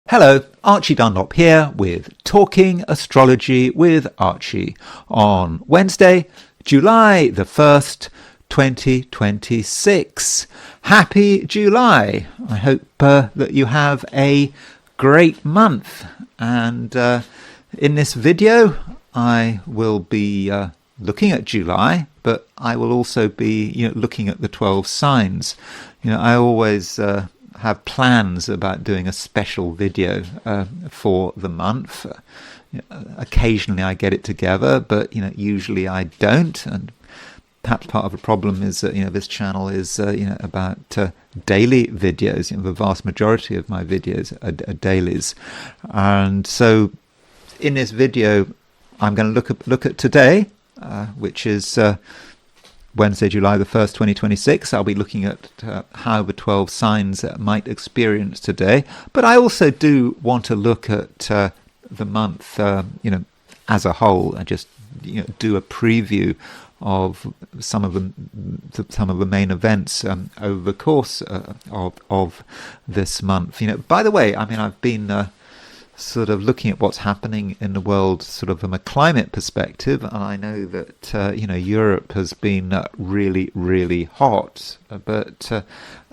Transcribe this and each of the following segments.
Hello, Archie Dunlop here with Talking Astrology with Archie on Wednesday, July the 1st, 2026. Happy July. I hope that you have a great month. And in this video, I will be looking at July, but I will also be looking at the 12 signs. I always have plans about doing a special video for the month. Occasionally I get it together, but usually I don't. And perhaps part of the problem is that this channel is about daily videos. The vast majority of my videos are dailies, and so in this video I'm going to look at today, which is Wednesday, July the 1st, 2026. I'll be looking at how the 12 signs might experience today. But I also do want to look at the month, as a whole, and just do a preview of some of the main events over the course of this month. By the way, I've been sort of looking at what's happening in the world sort of from a climate perspective, and I know that Europe has been really, really hot, but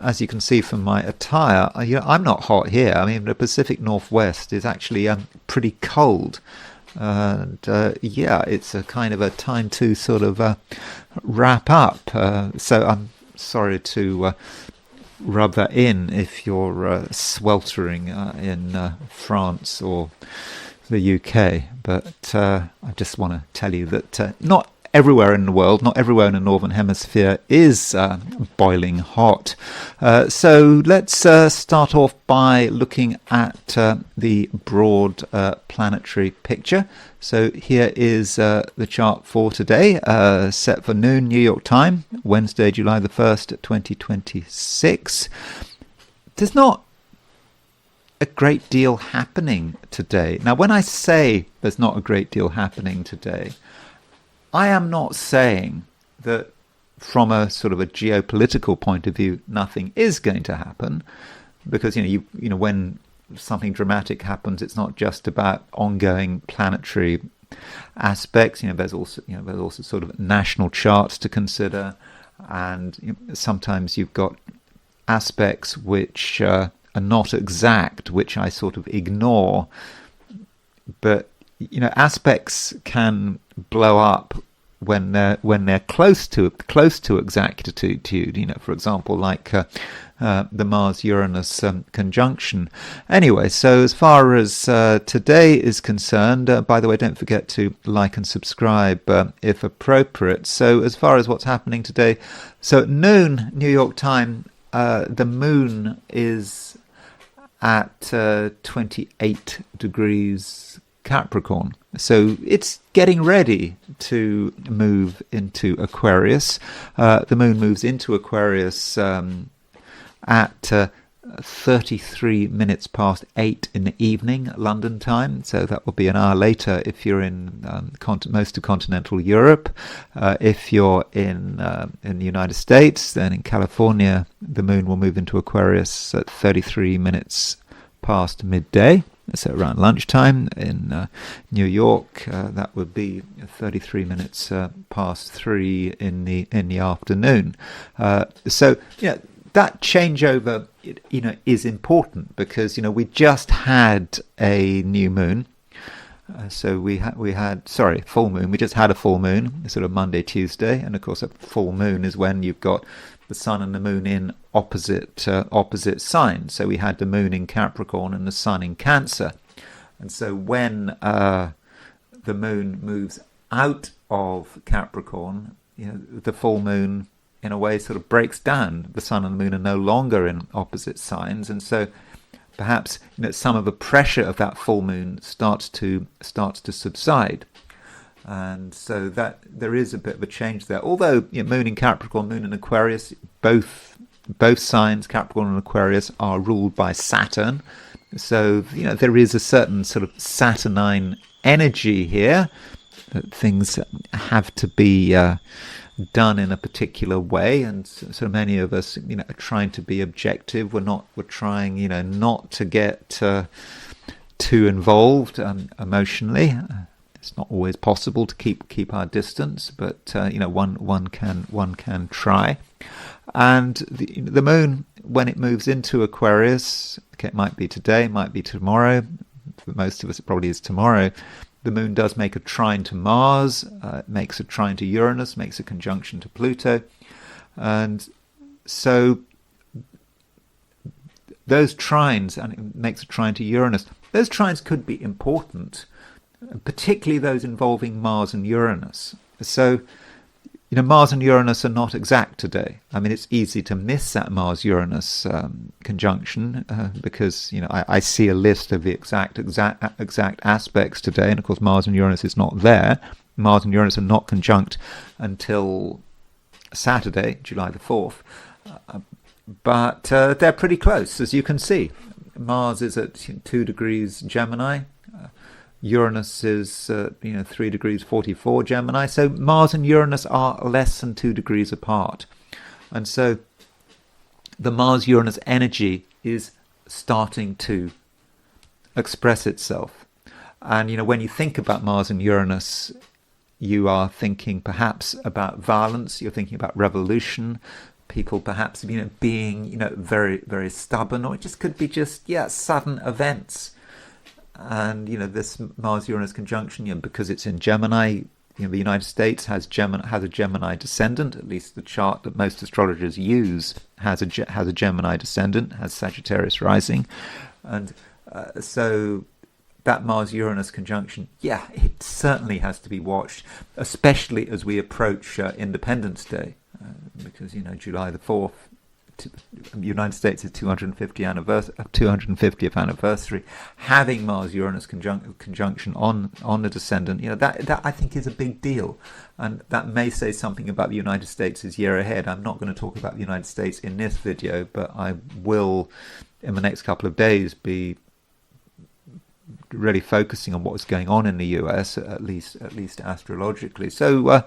as you can see from my attire, I'm not hot here. The Pacific Northwest is actually pretty cold, and it's a kind of a time to sort of wrap up, so I'm sorry to rub that in if you're sweltering in France or the UK, but I just want to tell you that not everywhere in the world, not everywhere in the Northern Hemisphere is boiling hot. So let's start off by looking at the broad planetary picture. So here is the chart for today, set for noon New York time, Wednesday, July the 1st, 2026. There's not a great deal happening today. Now, when I say there's not a great deal happening today, I am not saying that from a sort of a geopolitical point of view, nothing is going to happen, because when something dramatic happens, it's not just about ongoing planetary aspects. There's also sort of national charts to consider, and sometimes you've got aspects which are not exact, which I sort of ignore. But aspects can blow up when they're close to exactitude. For example, like the Mars-Uranus conjunction. Anyway, so as far as today is concerned, by the way, don't forget to like and subscribe if appropriate. So as far as what's happening today, so at noon New York time, the moon is at 28 degrees Capricorn. So it's getting ready to move into Aquarius. The moon moves into Aquarius at 33 minutes past 8 in the evening, London time. So that will be an hour later if you're in most of continental Europe. If you're in the United States, then in California, the moon will move into Aquarius at 33 minutes past midday. So around lunchtime. In New York, that would be 33 minutes past 3 in the afternoon. So that changeover is important, because we just had a new moon. So we had full moon. We just had a full moon, sort of Monday, Tuesday, and of course a full moon is when you've got the sun and the moon in opposite signs. So we had the moon in Capricorn and the sun in Cancer. And so when the moon moves out of Capricorn, the full moon in a way sort of breaks down. The sun and the moon are no longer in opposite signs, and so perhaps some of the pressure of that full moon starts to subside. And so that there is a bit of a change there. Although moon in Capricorn, moon in Aquarius, both signs, Capricorn and Aquarius, are ruled by Saturn. So there is a certain sort of Saturnine energy here, that things have to be done in a particular way, and so many of us, are trying to be objective. We're trying, not to get too involved emotionally. It's not always possible to keep our distance, but one can try. And the moon, when it moves into Aquarius, okay, it might be today, it might be tomorrow. For most of us, it probably is tomorrow. The moon does make a trine to Mars, makes a trine to Uranus, makes a conjunction to Pluto. And so those trines, and it makes a trine to Uranus, those trines could be important, particularly those involving Mars and Uranus. So, Mars and Uranus are not exact today. I mean, it's easy to miss that Mars-Uranus conjunction because, I see a list of the exact aspects today, and of course Mars and Uranus is not there. Mars and Uranus are not conjunct until Saturday, July the 4th. But they're pretty close, as you can see. Mars is at 2 degrees Gemini. Uranus is 3 degrees 44 Gemini. So Mars and Uranus are less than 2 degrees apart. And so the Mars-Uranus energy is starting to express itself. And, when you think about Mars and Uranus, you are thinking perhaps about violence, you're thinking about revolution, people perhaps, being, very, very stubborn, or it just could be sudden events. And, this Mars-Uranus conjunction, because it's in Gemini, the United States has a Gemini descendant. At least the chart that most astrologers use has a Gemini descendant, has Sagittarius rising. And so that Mars-Uranus conjunction, it certainly has to be watched, especially as we approach Independence Day, because, July the 4th, the United States' 250th anniversary, having Mars-Uranus conjunction on the descendant, that I think is a big deal, and that may say something about the United States' year ahead. I'm not going to talk about the United States in this video, but I will, in the next couple of days, be really focusing on what's going on in the US, at least astrologically. So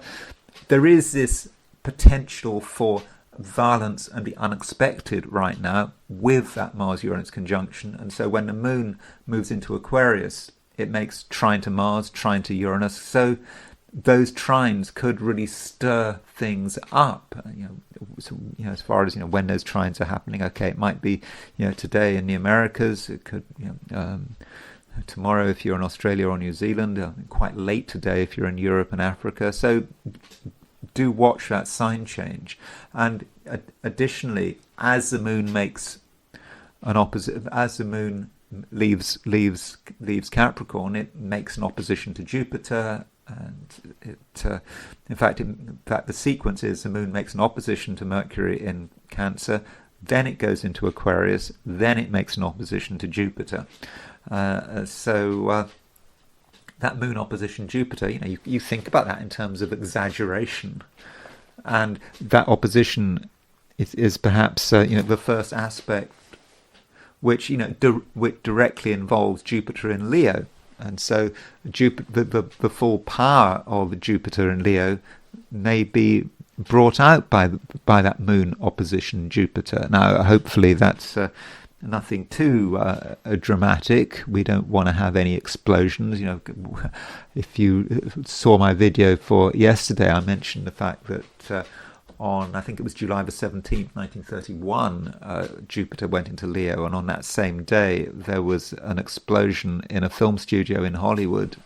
there is this potential for violence and the unexpected right now with that Mars-Uranus conjunction. And so when the moon moves into Aquarius, it makes trine to Mars, trine to Uranus. So those trines could really stir things up. As far as when those trines are happening, okay, it might be today in the Americas. It could tomorrow if you're in Australia or New Zealand. Quite late today if you're in Europe and Africa. So do watch that sign change. And additionally, as the moon makes an opposite, as the moon leaves Capricorn, it makes an opposition to Jupiter, and it in fact the sequence is the moon makes an opposition to Mercury in Cancer, then it goes into Aquarius, then it makes an opposition to Jupiter. So that moon opposition Jupiter, you think about that in terms of exaggeration, and that opposition is perhaps the first aspect which which directly involves Jupiter in Leo, and so the full power of Jupiter in Leo may be brought out by that moon opposition Jupiter. Now, hopefully that's nothing too dramatic. We don't want to have any explosions. If you saw my video for yesterday, I mentioned the fact that on, I think it was July the 17th, 1931, Jupiter went into Leo, and on that same day there was an explosion in a film studio in Hollywood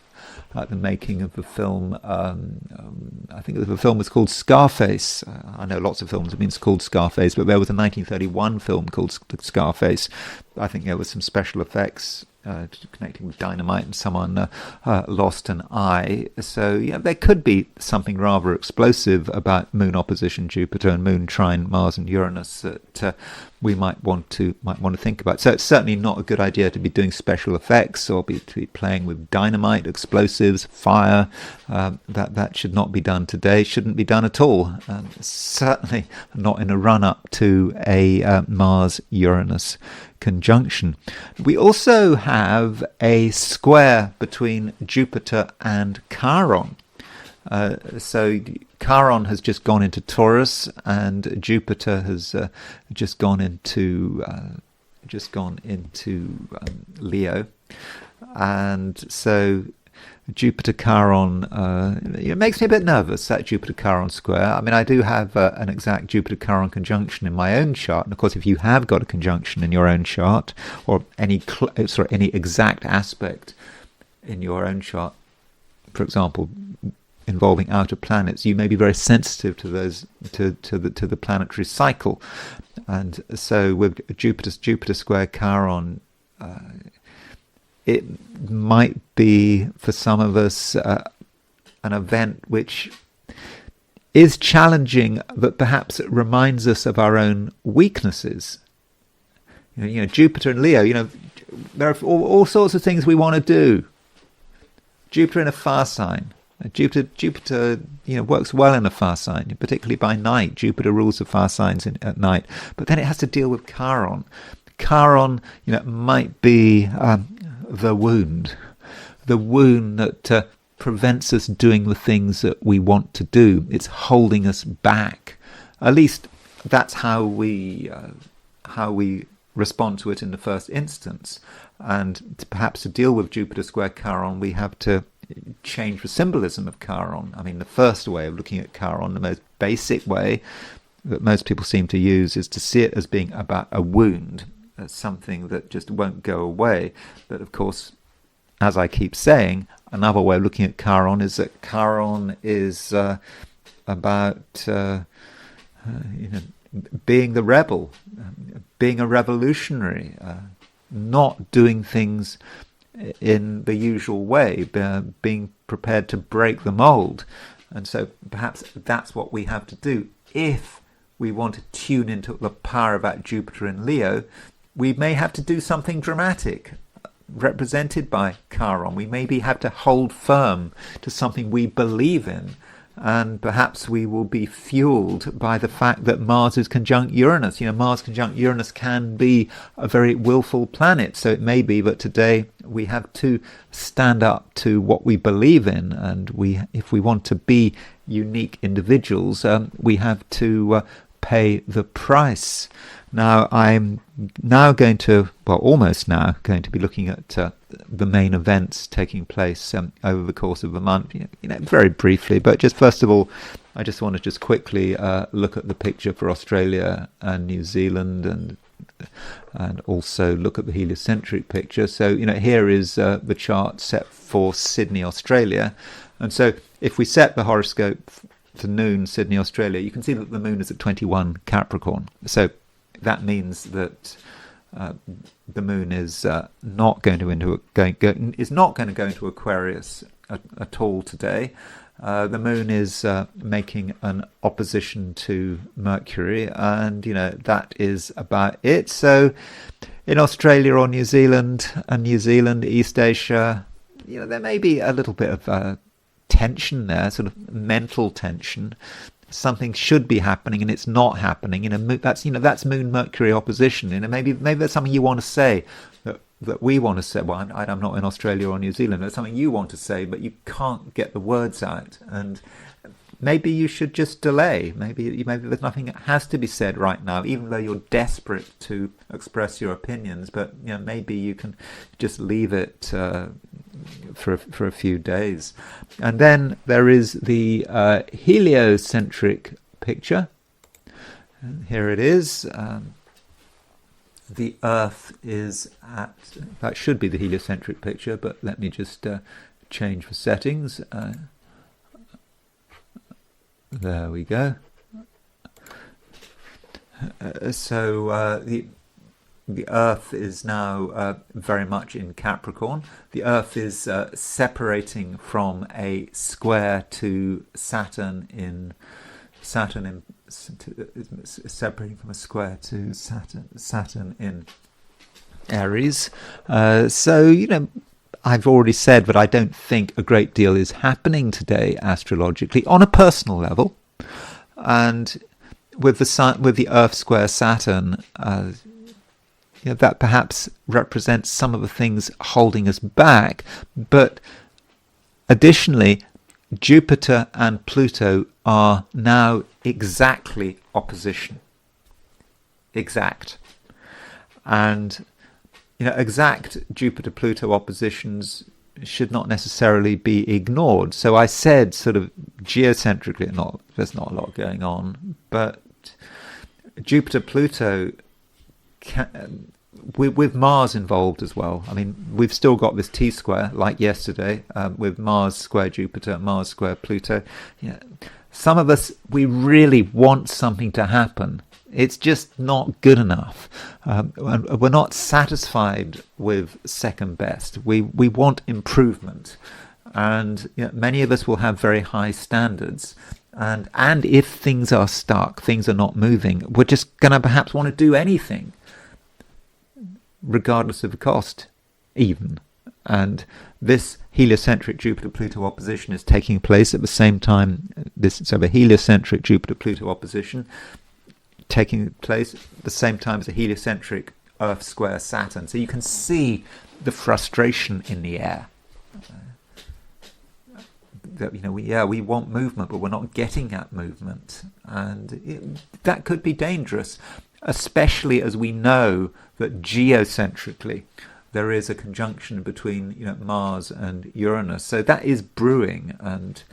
at the making of the film. I think the film was called Scarface. I know lots of films have been called Scarface, but there was a 1931 film called Scarface. I think there was some special effects connecting with dynamite, and someone lost an eye. So there could be something rather explosive about moon opposition Jupiter and moon trine Mars and Uranus that we might want to think about. So it's certainly not a good idea to be doing special effects or to be playing with dynamite, explosives, fire. That should not be done today. Shouldn't be done at all. Certainly not in a run-up to a Mars-Uranus conjunction. We also have a square between Jupiter and Chiron. So Chiron has just gone into Taurus, and Jupiter has just gone into Leo, and so Jupiter Chiron, it makes me a bit nervous, that Jupiter Chiron square. I mean, I do have an exact Jupiter Chiron conjunction in my own chart, and of course, if you have got a conjunction in your own chart, or any exact aspect in your own chart, for example, involving outer planets, you may be very sensitive to those, to the planetary cycle, and so with Jupiter square Chiron, it might be for some of us an event which is challenging, but perhaps it reminds us of our own weaknesses. You know, Jupiter and Leo. There are all sorts of things we want to do. Jupiter in a fire sign. Jupiter, works well in a fire sign, particularly by night. Jupiter rules the fire signs at night, but then it has to deal with Chiron. Chiron, might be the wound that prevents us doing the things that we want to do. It's holding us back. At least that's how we respond to it in the first instance. And perhaps to deal with Jupiter square Chiron, we have to change the symbolism of Chiron. I mean, the first way of looking at Chiron, the most basic way that most people seem to use, is to see it as being about a wound, as something that just won't go away. But of course, as I keep saying, another way of looking at Chiron is that Chiron is about being the rebel, being a revolutionary, not doing things in the usual way, being prepared to break the mold. And so perhaps that's what we have to do. If we want to tune into the power about Jupiter and Leo, we may have to do something dramatic, represented by Chiron. We maybe have to hold firm to something we believe in, and perhaps we will be fueled by the fact that Mars is conjunct Uranus. Mars conjunct Uranus can be a very willful planet, so it may be that today we have to stand up to what we believe in, and if we want to be unique individuals, we have to pay the price. Now, I'm almost now going to be looking at the main events taking place over the course of a month, very briefly. But just first of all, I just want to just quickly look at the picture for Australia and New Zealand, and also look at the heliocentric picture. So, here is the chart set for Sydney, Australia. And so if we set the horoscope to noon, Sydney, Australia, you can see that the moon is at 21 Capricorn. So that means that the moon is not going to go into Aquarius at all today. The moon is making an opposition to Mercury, and that is about it. So in Australia or New Zealand, East Asia, there may be a little bit of tension there, sort of mental tension. Something should be happening and it's not happening. That's Moon Mercury opposition. Maybe that's something you want to say, that we want to say. Well, I'm not in Australia or New Zealand. That's something you want to say, but you can't get the words out. And maybe you should just delay. Maybe there's nothing that has to be said right now, even though you're desperate to express your opinions. But maybe you can just leave it for a few days. And then there is the heliocentric picture. And here it is. The Earth is at, that should be the heliocentric picture, but let me just change the settings. There we go. So the Earth is now very much in Capricorn. The Earth is separating from a square to Saturn in separating from a square to Saturn in Aries. So I've already said that I don't think a great deal is happening today astrologically on a personal level, and with the Earth square Saturn, that perhaps represents some of the things holding us back. But additionally, Jupiter and Pluto are now exactly opposition. Exact. And exact Jupiter-Pluto oppositions should not necessarily be ignored. So I said sort of geocentrically, there's not a lot going on, but Jupiter-Pluto, with Mars involved as well. I mean, we've still got this T-square, like yesterday, with Mars square Jupiter, Mars square Pluto. Some of us, we really want something to happen. It's just not good enough. We're not satisfied with second best. We want improvement. And many of us will have very high standards. And if things are stuck, things are not moving, we're just going to perhaps want to do anything, regardless of the cost, even. And this heliocentric Jupiter-Pluto opposition is taking place at the same time. So the heliocentric Jupiter-Pluto opposition taking place at the same time as the heliocentric Earth square Saturn. So you can see the frustration in the air. That we want movement, but we're not getting that movement, and that could be dangerous, especially as we know that geocentrically there is a conjunction between Mars and Uranus. So that is brewing, and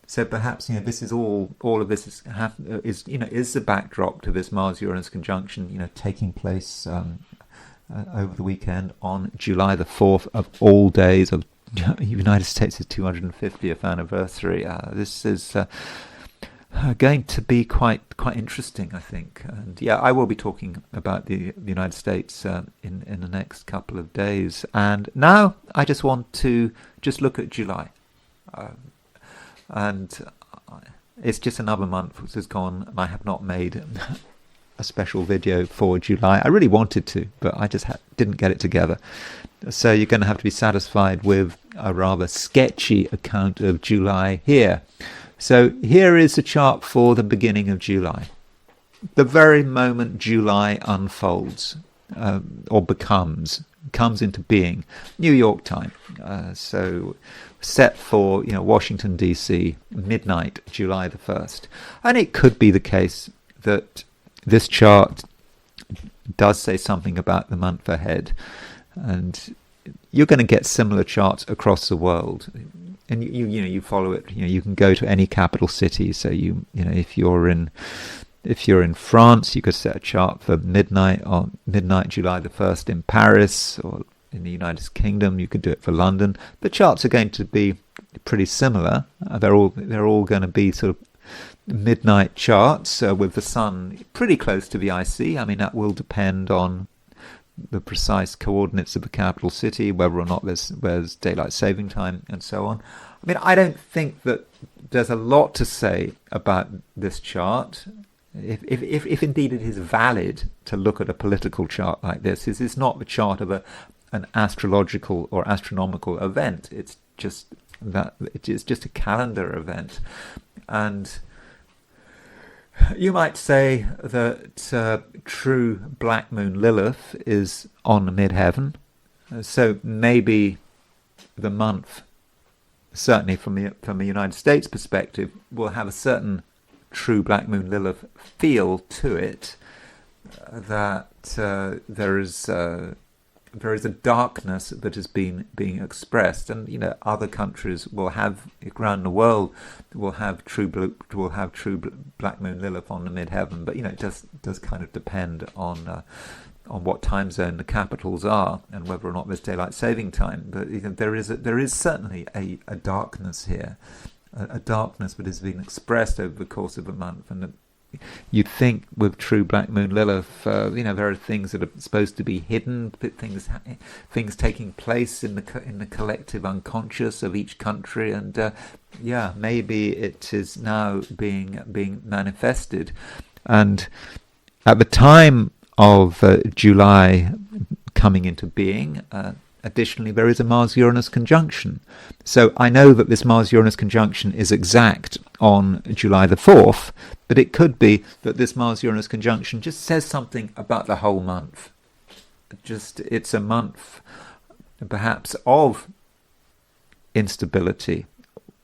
so perhaps this is all of this is the backdrop to this Mars-Uranus conjunction taking place over the weekend on July the 4th of all days of the United States' 250th anniversary. This is going to be quite interesting, I think. And I will be talking about the United States in the next couple of days. And now I just want to look at July. And it's just another month which has gone, and I have not made a special video for July. I really wanted to, but I just didn't get it together. So you're going to have to be satisfied with a rather sketchy account of July here. So here is the chart for the beginning of July. The very moment July unfolds, or comes into being, New York time. So set for Washington DC, midnight, July the 1st. And it could be the case that this chart does say something about the month ahead, and you're going to get similar charts across the world. And you follow it. You can go to any capital city. So if you're in France, you could set a chart for midnight July the 1st in Paris, or in the United Kingdom, you could do it for London. The charts are going to be pretty similar. They're all going to be sort of midnight charts with the sun pretty close to the IC. I mean, that will depend on the precise coordinates of the capital city, whether or not there's daylight saving time, and so on. I mean, I don't think that there's a lot to say about this chart. If indeed it is valid to look at a political chart like this, is not the chart of an astrological or astronomical event. It's just a calendar event. And you might say that true black moon Lilith is on midheaven. So maybe the month, certainly from the United States perspective, will have a certain true black moon Lilith feel to it, that there is a darkness that is being expressed, and other countries will have, around the world, will have true black moon Lilith on the midheaven. But it does kind of depend on what time zone the capitals are, and whether or not there's daylight saving time. But there is certainly a darkness here, a darkness that is being expressed over the course of a month. And you'd think with true black moon Lilith, there are things that are supposed to be hidden, things taking place in the collective unconscious of each country, and maybe it is now being manifested. And at the time of July coming into being, additionally, there is a Mars-Uranus conjunction. So I know that this Mars-Uranus conjunction is exact on July the 4th, but it could be that this Mars-Uranus conjunction just says something about the whole month. It's a month, perhaps, of instability,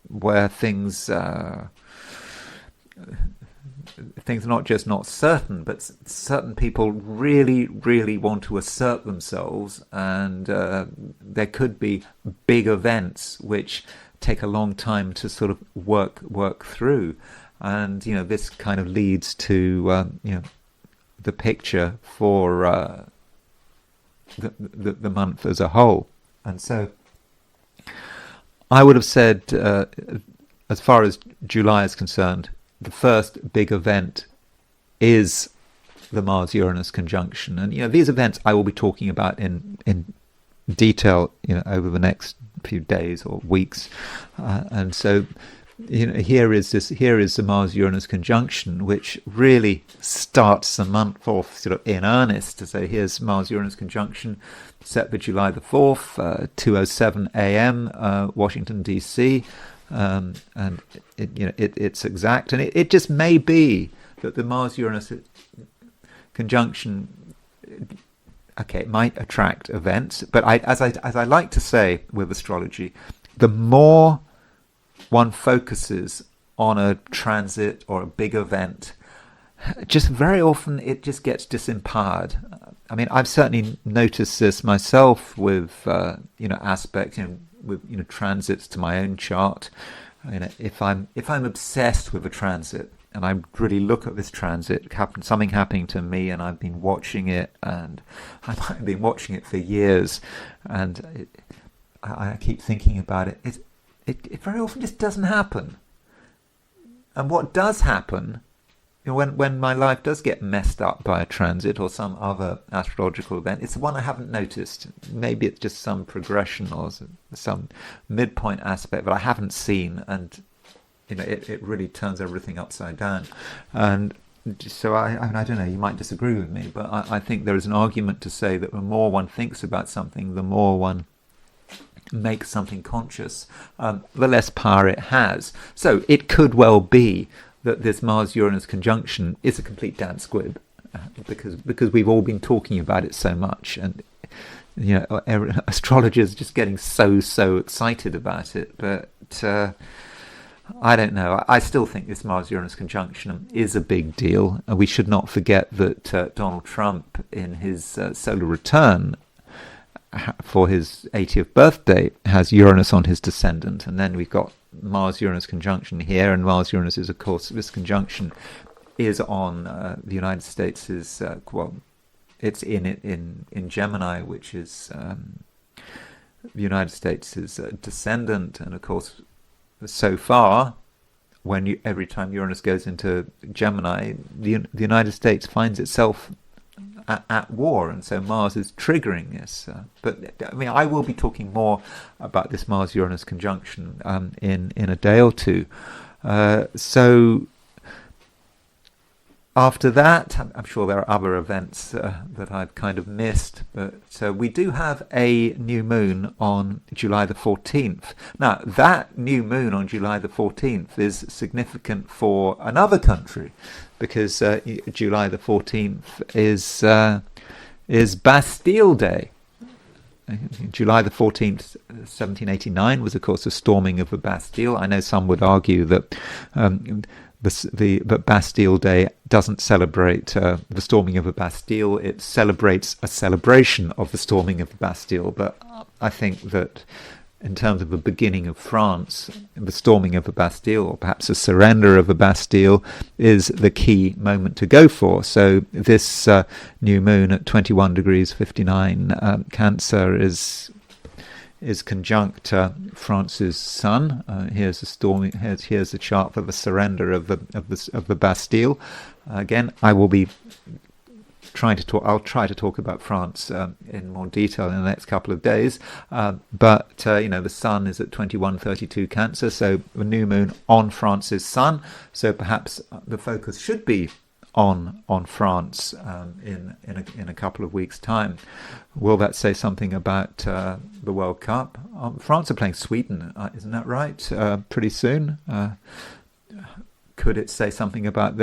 where things things are not just not certain, but certain people really, really want to assert themselves, and there could be big events which take a long time to sort of work through, and this kind of leads to the picture for the month as a whole. And so I would have said, as far as July is concerned, the first big event is the Mars-Uranus conjunction. And, these events I will be talking about in detail, over the next few days or weeks. And so, here is the Mars-Uranus conjunction, which really starts the month off sort of in earnest. To say, here's Mars-Uranus conjunction set for July the 4th, 2:07 a.m., Washington, D.C., and it's exact, and it just may be that the Mars-Uranus conjunction, okay, it might attract events, but as I like to say with astrology, the more one focuses on a transit or a big event, just very often it just gets disempowered. I mean, I've certainly noticed this myself with aspects, with transits to my own chart. If I'm obsessed with a transit and I really look at this transit, something happening to me, and I've been watching it, and I might have been watching it for years, and I keep thinking about it. It very often just doesn't happen. And what does happen, when my life does get messed up by a transit or some other astrological event, it's the one I haven't noticed. Maybe it's just some progression or some midpoint aspect that I haven't seen, and it really turns everything upside down. And so I don't know, you might disagree with me, but I think there is an argument to say that the more one thinks about something, the more one makes something conscious, the less power it has. So it could well be that this Mars-Uranus conjunction is a complete damn squib, because we've all been talking about it so much, and astrologers are just getting so excited about it. But I don't know. I still think this Mars-Uranus conjunction is a big deal. We should not forget that Donald Trump, in his solar return for his 80th birthday, has Uranus on his descendant, and then we've got Mars-Uranus conjunction here, and Mars-Uranus is, of course, this conjunction is on the United States' it's in Gemini, which is the United States' descendant, and of course, so far, every time Uranus goes into Gemini, the United States finds itself at war, and so Mars is triggering this. But I mean, I will be talking more about this Mars-Uranus conjunction in a day or two. So after that, I'm sure there are other events that I've kind of missed, but we do have a new moon on July the 14th. Now, that new moon on July the 14th is significant for another country, because July the 14th is Bastille Day. July the 14th, 1789, was, of course, the storming of the Bastille. I know some would argue that but Bastille Day doesn't celebrate the storming of the Bastille. It celebrates a celebration of the storming of the Bastille. But I think that in terms of the beginning of France, the storming of the Bastille, or perhaps the surrender of the Bastille, is the key moment to go for. So this new moon at 21 degrees 59 Cancer is conjunct France's sun. Here's the storming. Here's the chart for the surrender of the Bastille. Again, I will be I'll try to talk about France in more detail in the next couple of days. But the sun is at 21:32 Cancer, so the new moon on France's sun. So perhaps the focus should be on France in a couple of weeks' time. Will that say something about the World Cup? France are playing Sweden, isn't that right? Pretty soon. Could it say something about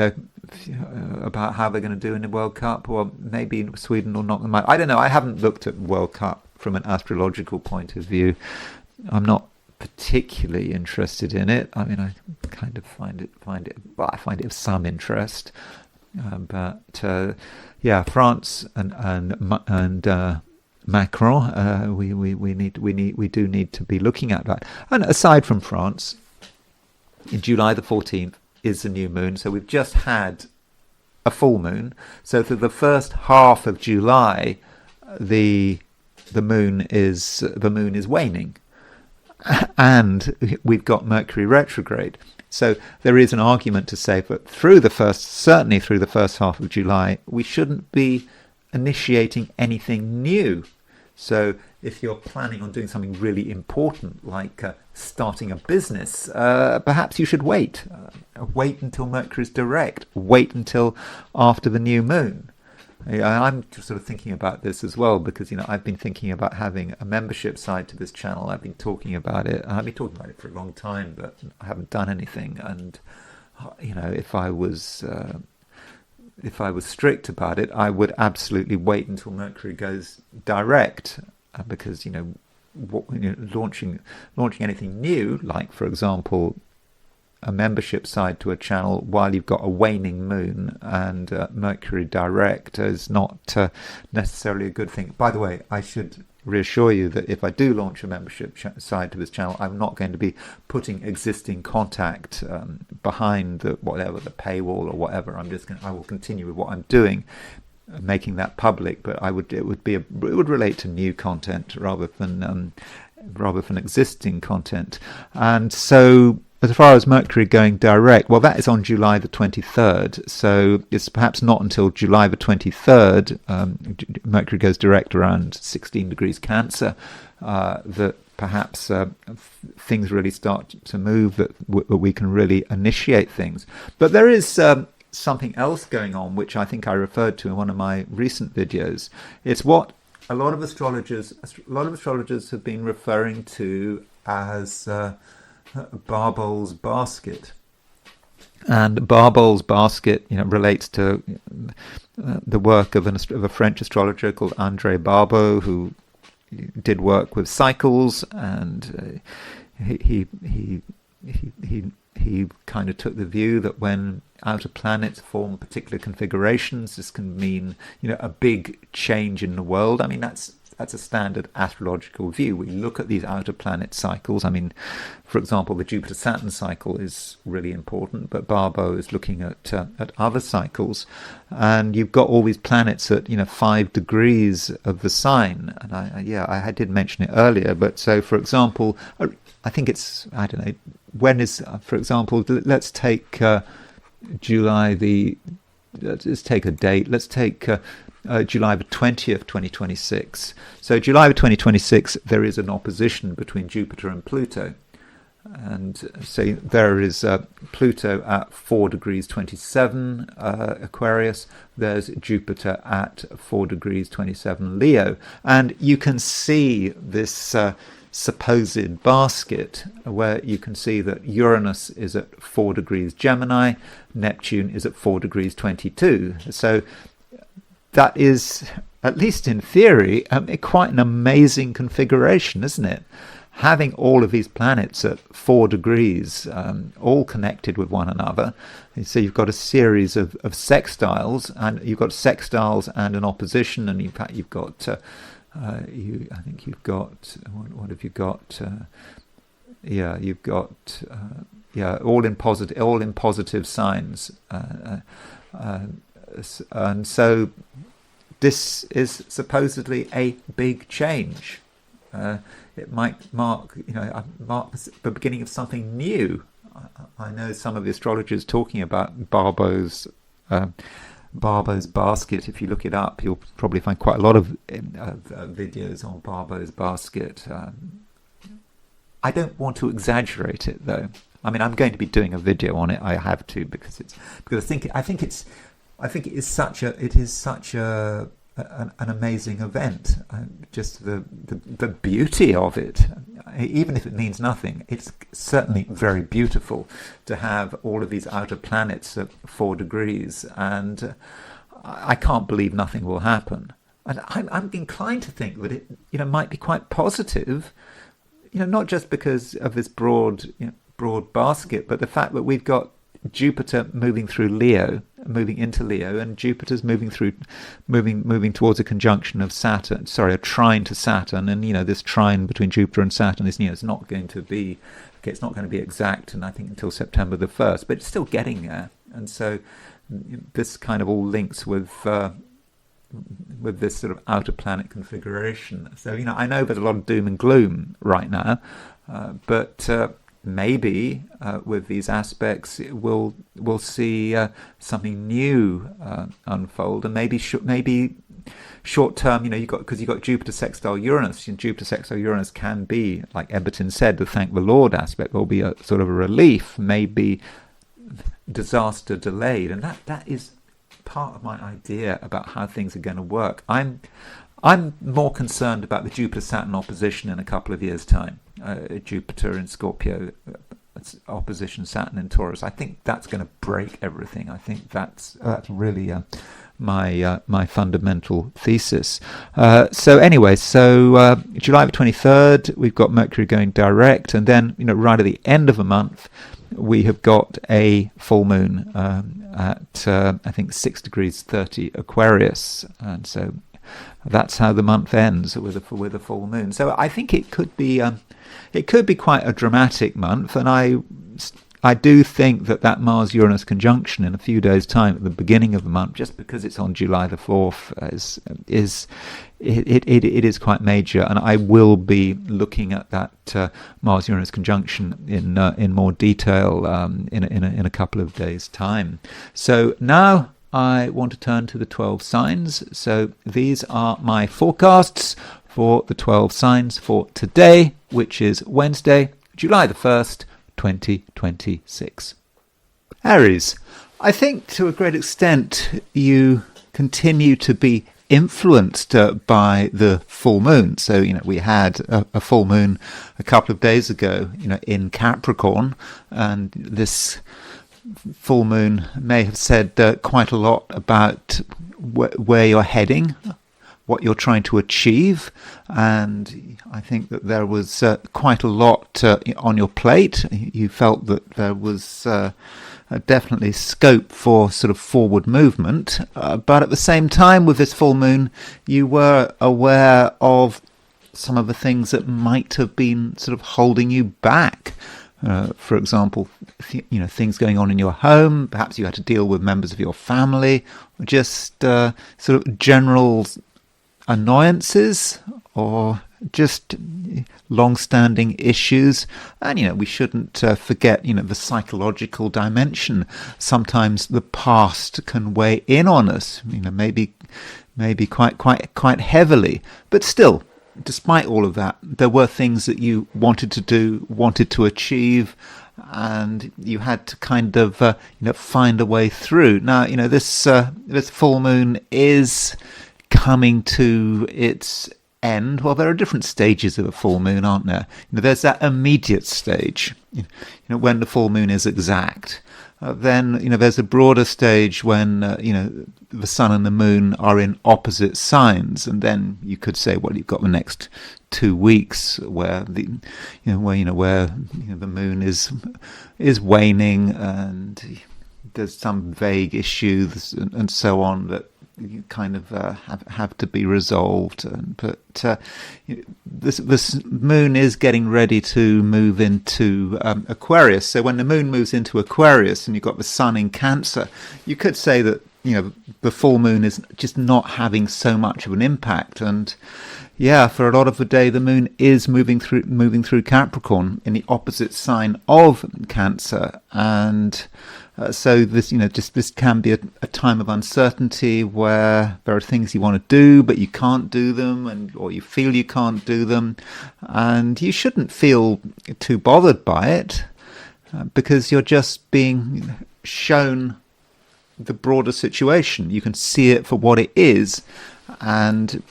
about how they're going to do in the World Cup, or maybe Sweden will knock them out? I don't know. I haven't looked at World Cup from an astrological point of view. I'm not particularly interested in it. I mean, I kind of find it, well, I find it of some interest. Yeah, France and Macron, we do need to be looking at that. And aside from France, in July the 14th is the new moon, so we've just had a full moon. So for the first half of July, the moon is waning, and we've got Mercury retrograde. So there is an argument to say that certainly through the first half of July, we shouldn't be initiating anything new. So if you're planning on doing something really important, like starting a business, perhaps you should wait. Wait until Mercury's direct. Wait until after the new moon. I'm just sort of thinking about this as well, because I've been thinking about having a membership side to this channel. I've been talking about it. I've been talking about it for a long time, but I haven't done anything. And if I was strict about it, I would absolutely wait until Mercury goes direct, because launching anything new, like for example a membership side to a channel while you've got a waning moon and Mercury direct, is not necessarily a good thing. By the way, I should reassure you that if I do launch a membership side to this channel, I'm not going to be putting existing contact behind the paywall or whatever. I will continue with what I'm doing, making that public, but it would relate to new content rather than existing content. And so as far as Mercury going direct, well, that is on July the 23rd. So it's perhaps not until July the 23rd, Mercury goes direct around 16 degrees Cancer, that perhaps things really start to move, that we can really initiate things. But there is something else going on, which I think I referred to in one of my recent videos. It's what a lot of astrologers have been referring to as Barbel's basket. And Barbel's basket, relates to the work of a French astrologer called André Barbeau, who did work with cycles, and he kind of took the view that when outer planets form particular configurations, this can mean a big change in the world. I mean, that's a standard astrological view. We look at these outer planet cycles. I mean, for example, the Jupiter-Saturn cycle is really important, but Barbeau is looking at other cycles, and you've got all these planets at 5 degrees of the sign. And I did mention it earlier, but so for example, I think it's, I don't know, when is, for example, let's take July the, let's take a date, let's take July the 20th, 2026. So July the 2026, there is an opposition between Jupiter and Pluto. And so there is Pluto at 4 degrees 27 Aquarius. There's Jupiter at 4 degrees 27 Leo. And you can see this supposed basket, where you can see that Uranus is at 4 degrees Gemini, Neptune is at 4 degrees 22. So that is, at least in theory, quite an amazing configuration, isn't it? Having all of these planets at 4 degrees, all connected with one another. So you've got a series of sextiles, and you've got sextiles and an opposition, and in fact you've got, what have you got? You've got, all in positive signs. And so this is supposedly a big change. It might mark the beginning of something new. I know some of the astrologers talking about Barbeau's basket. If you look it up, you'll probably find quite a lot of videos on Barbeau's basket. I don't want to exaggerate it, though. I mean, I'm going to be doing a video on it. I have to, because I think it is such an amazing event. Just the beauty of it, even if it means nothing, it's certainly very beautiful to have all of these outer planets at 4 degrees, and I can't believe nothing will happen. And I'm inclined to think that it might be quite positive. not just because of this broad basket, but the fact that we've got Jupiter moving into Leo, and Jupiter's moving towards a conjunction of Saturn. Sorry, a trine to Saturn, and this trine between Jupiter and Saturn is it's not going to be exact, and I think until September the 1st, but it's still getting there, and so this kind of all links with this sort of outer planet configuration. So I know there's a lot of doom and gloom right now, but maybe with these aspects we'll see something new unfold, and maybe short term, because you've got Jupiter sextile Uranus, and Jupiter sextile Uranus can be, like Eberton said, the thank the Lord aspect will be a sort of a relief, maybe disaster delayed, and that is part of my idea about how things are going to work. I'm more concerned about the Jupiter-Saturn opposition in a couple of years' time. Jupiter in Scorpio, opposition Saturn in Taurus. I think that's going to break everything. I think that's really my fundamental thesis. So anyway, July the 23rd, we've got Mercury going direct, and then right at the end of the month, we have got a full moon at I think 6 degrees 30 Aquarius, and so that's how the month ends with a full moon. So I think it could be quite a dramatic month, and I do think that Mars-Uranus conjunction in a few days' time at the beginning of the month, just because it's on July the 4th, it is quite major, and I will be looking at that Mars-Uranus conjunction in more detail in a couple of days' time. So now I want to turn to the 12 signs. So these are my forecasts for the 12 signs for today, which is Wednesday, July the 1st, 2026. Aries, I think to a great extent you continue to be influenced by the full moon. So, we had a full moon a couple of days ago, in Capricorn, and this full moon may have said quite a lot about where you're heading, what you're trying to achieve, and I think that there was quite a lot on your plate. You felt that there was definitely scope for sort of forward movement, but at the same time with this full moon you were aware of some of the things that might have been sort of holding you back. For example, things going on in your home. Perhaps you had to deal with members of your family, or just sort of general annoyances, or just long-standing issues. And we shouldn't forget the psychological dimension. Sometimes the past can weigh in on us, maybe quite heavily, but still, despite all of that, there were things that you wanted to do, wanted to achieve, and you had to kind of find a way through. Now this full moon is coming to its end. Well, there are different stages of a full moon, aren't there? There's that immediate stage, when the full moon is exact. Then there's a broader stage when the sun and the moon are in opposite signs, and then you could say, well, you've got the next 2 weeks where the moon is waning, and there's some vague issues and so on that you kind of have to be resolved. But this moon is getting ready to move into Aquarius. So when the moon moves into Aquarius and you've got the sun in Cancer, you could say that the full moon is just not having so much of an impact. And yeah, for a lot of the day, the moon is moving through Capricorn in the opposite sign of Cancer, and so this this can be a time of uncertainty where there are things you want to do but you can't do them, or you feel you can't do them, and you shouldn't feel too bothered by it because you're just being shown the broader situation. You can see it for what it is, and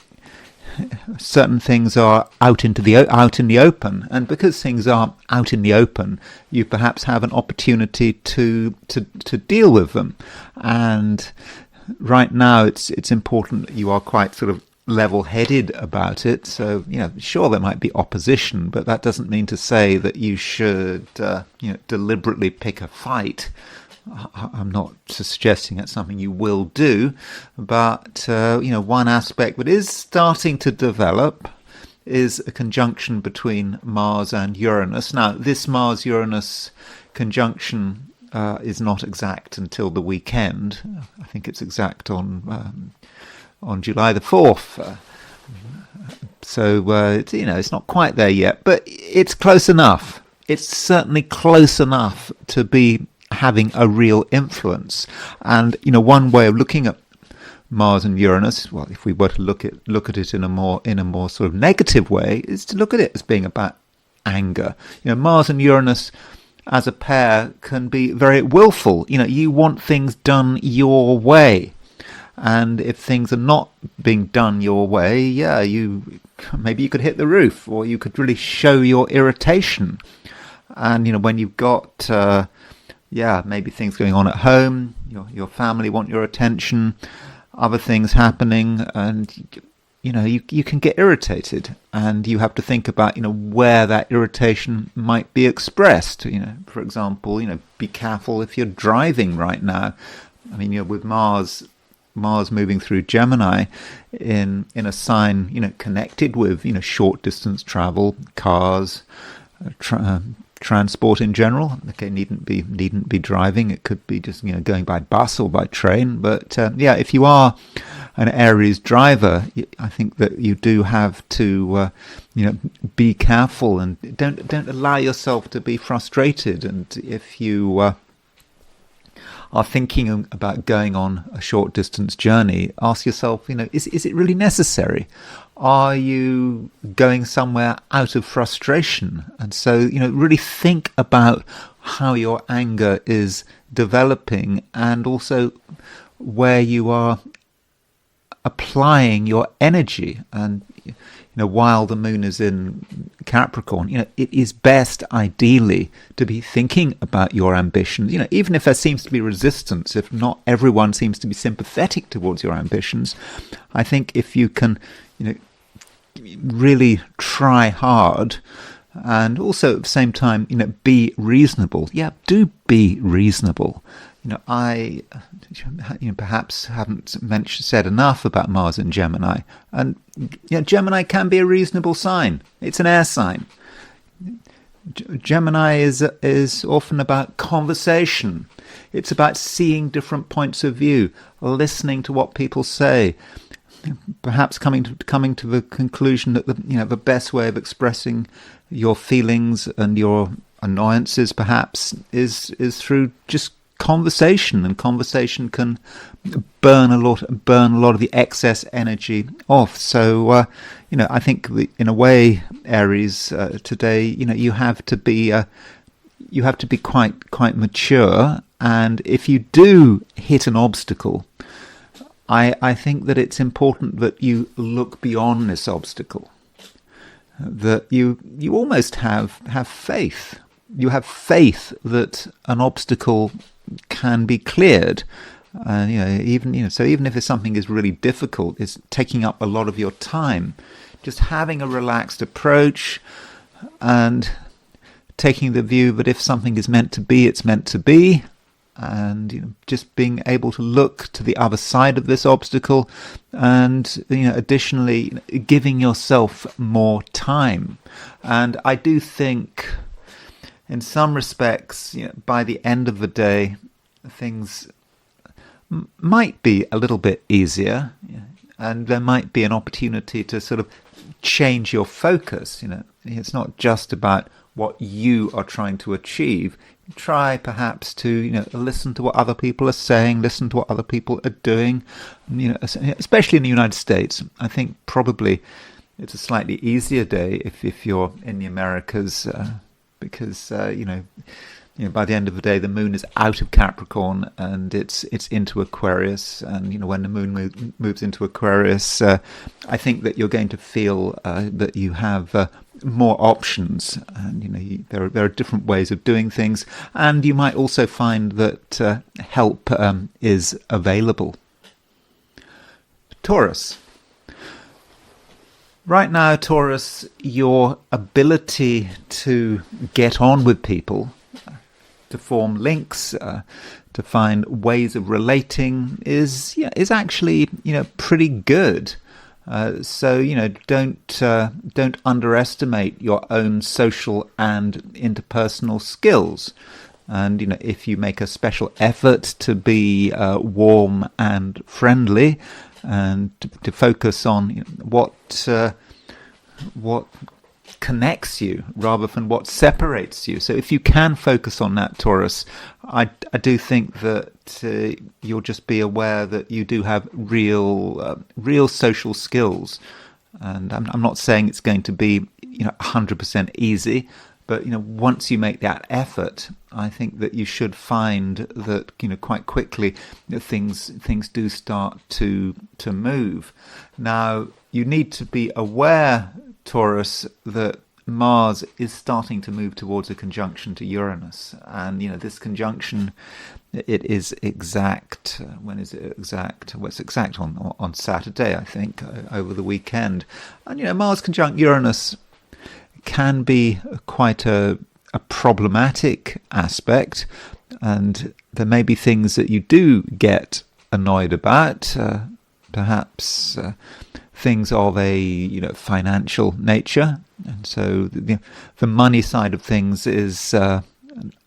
certain things are out in the open, and because things are out in the open, you perhaps have an opportunity to deal with them. And right now, it's important that you are quite sort of level-headed about it. So, sure, there might be opposition, but that doesn't mean to say that you should, deliberately pick a fight. I'm not suggesting that's something you will do, but, one aspect that is starting to develop is a conjunction between Mars and Uranus. Now, this Mars-Uranus conjunction is not exact until the weekend. I think it's exact on July the 4th. So, it's not quite there yet, but it's close enough. It's certainly close enough to be having a real influence. And, one way of looking at Mars and Uranus, well, if we were to look at it in a more sort of negative way, is to look at it as being about anger. Mars and Uranus as a pair can be very willful. You want things done your way. And if things are not being done your way, maybe you could hit the roof, or you could really show your irritation. And, when you've got, maybe things going on at home, your family want your attention, other things happening, and, you can get irritated. And you have to think about, where that irritation might be expressed. For example, be careful if you're driving right now. I mean, with Mars moving through Gemini in a sign, connected with, short distance travel, cars, transport in general. Okay, needn't be driving. It could be just, going by bus or by train. But if you are an Aries driver, I think that you do have to, be careful and don't allow yourself to be frustrated. And if you are thinking about going on a short distance journey, ask yourself, is it really necessary? Are you going somewhere out of frustration? And so, really think about how your anger is developing, and also where you are applying your energy. And while the moon is in Capricorn, it is best ideally to be thinking about your ambitions. Even if there seems to be resistance, if not everyone seems to be sympathetic towards your ambitions, I think if you can, really try hard, and also at the same time, be reasonable. Yeah, do be reasonable. I perhaps haven't said enough about Mars and Gemini. And Gemini can be a reasonable sign. It's an air sign. Gemini is often about conversation. It's about seeing different points of view, listening to what people say, perhaps coming to the conclusion that the best way of expressing your feelings and your annoyances perhaps is through just conversation, and conversation can burn a lot of the excess energy off. So I think in a way, Aries, today, you have to be quite mature, and if you do hit an obstacle, I think that it's important that you look beyond this obstacle, that you almost have faith. You have faith that an obstacle can be cleared. Even if something is really difficult, it's taking up a lot of your time, just having a relaxed approach and taking the view that if something is meant to be, it's meant to be, and just being able to look to the other side of this obstacle, and additionally giving yourself more time. And I do think, in some respects, by the end of the day, things might be a little bit easier, and there might be an opportunity to sort of change your focus. It's not just about what you are trying to achieve. Try perhaps to listen to what other people are saying, listen to what other people are doing. Especially in the United States, I think probably it's a slightly easier day if you're in the Americas. Because by the end of the day, the moon is out of Capricorn and it's into Aquarius. And when the moon moves into Aquarius, I think that you're going to feel that you have more options, and there are different ways of doing things, and you might also find that help is available. Taurus. Right now, Taurus, your ability to get on with people, to form links, to find ways of relating is actually pretty good. So don't underestimate your own social and interpersonal skills. And if you make a special effort to be warm and friendly, and to focus on what connects you rather than what separates you. So if you can focus on that, Taurus, I do think that you'll just be aware that you do have real social skills. And I'm not saying it's going to be 100% easy, but once you make that effort, I think that you should find that quite quickly things do start to move. Now you need to be aware, Taurus, that Mars is starting to move towards a conjunction to Uranus, and this conjunction, it is exact. When is it exact? Well, it's exact on Saturday, I think, over the weekend. And Mars conjunct Uranus can be quite a problematic aspect, and there may be things that you do get annoyed about, perhaps things of a financial nature. And so the money side of things is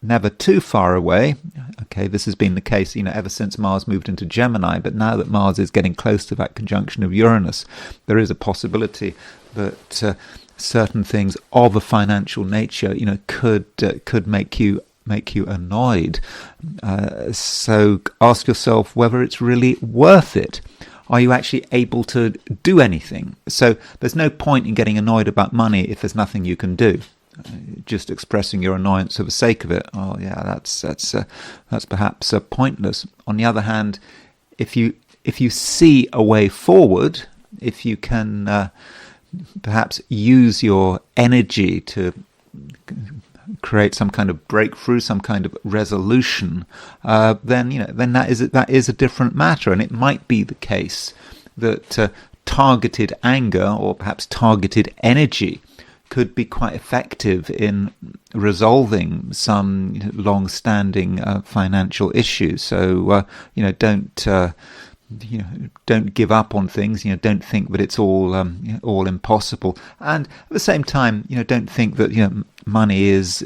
never too far away. Okay, this has been the case ever since Mars moved into Gemini, but now that Mars is getting close to that conjunction of Uranus, there is a possibility that certain things of a financial nature could make you annoyed. So ask yourself whether it's really worth it. Are you actually able to do anything? So there's no point in getting annoyed about money if there's nothing you can do. Just expressing your annoyance for the sake of it, oh yeah, that's perhaps pointless. On the other hand, if you see a way forward, if you can perhaps use your energy to create some kind of breakthrough, some kind of resolution, then that is a different matter. And it might be the case that targeted anger or perhaps targeted energy could be quite effective in resolving some long-standing financial issues. So don't give up on things. Don't think that it's all impossible. And at the same time, don't think that money is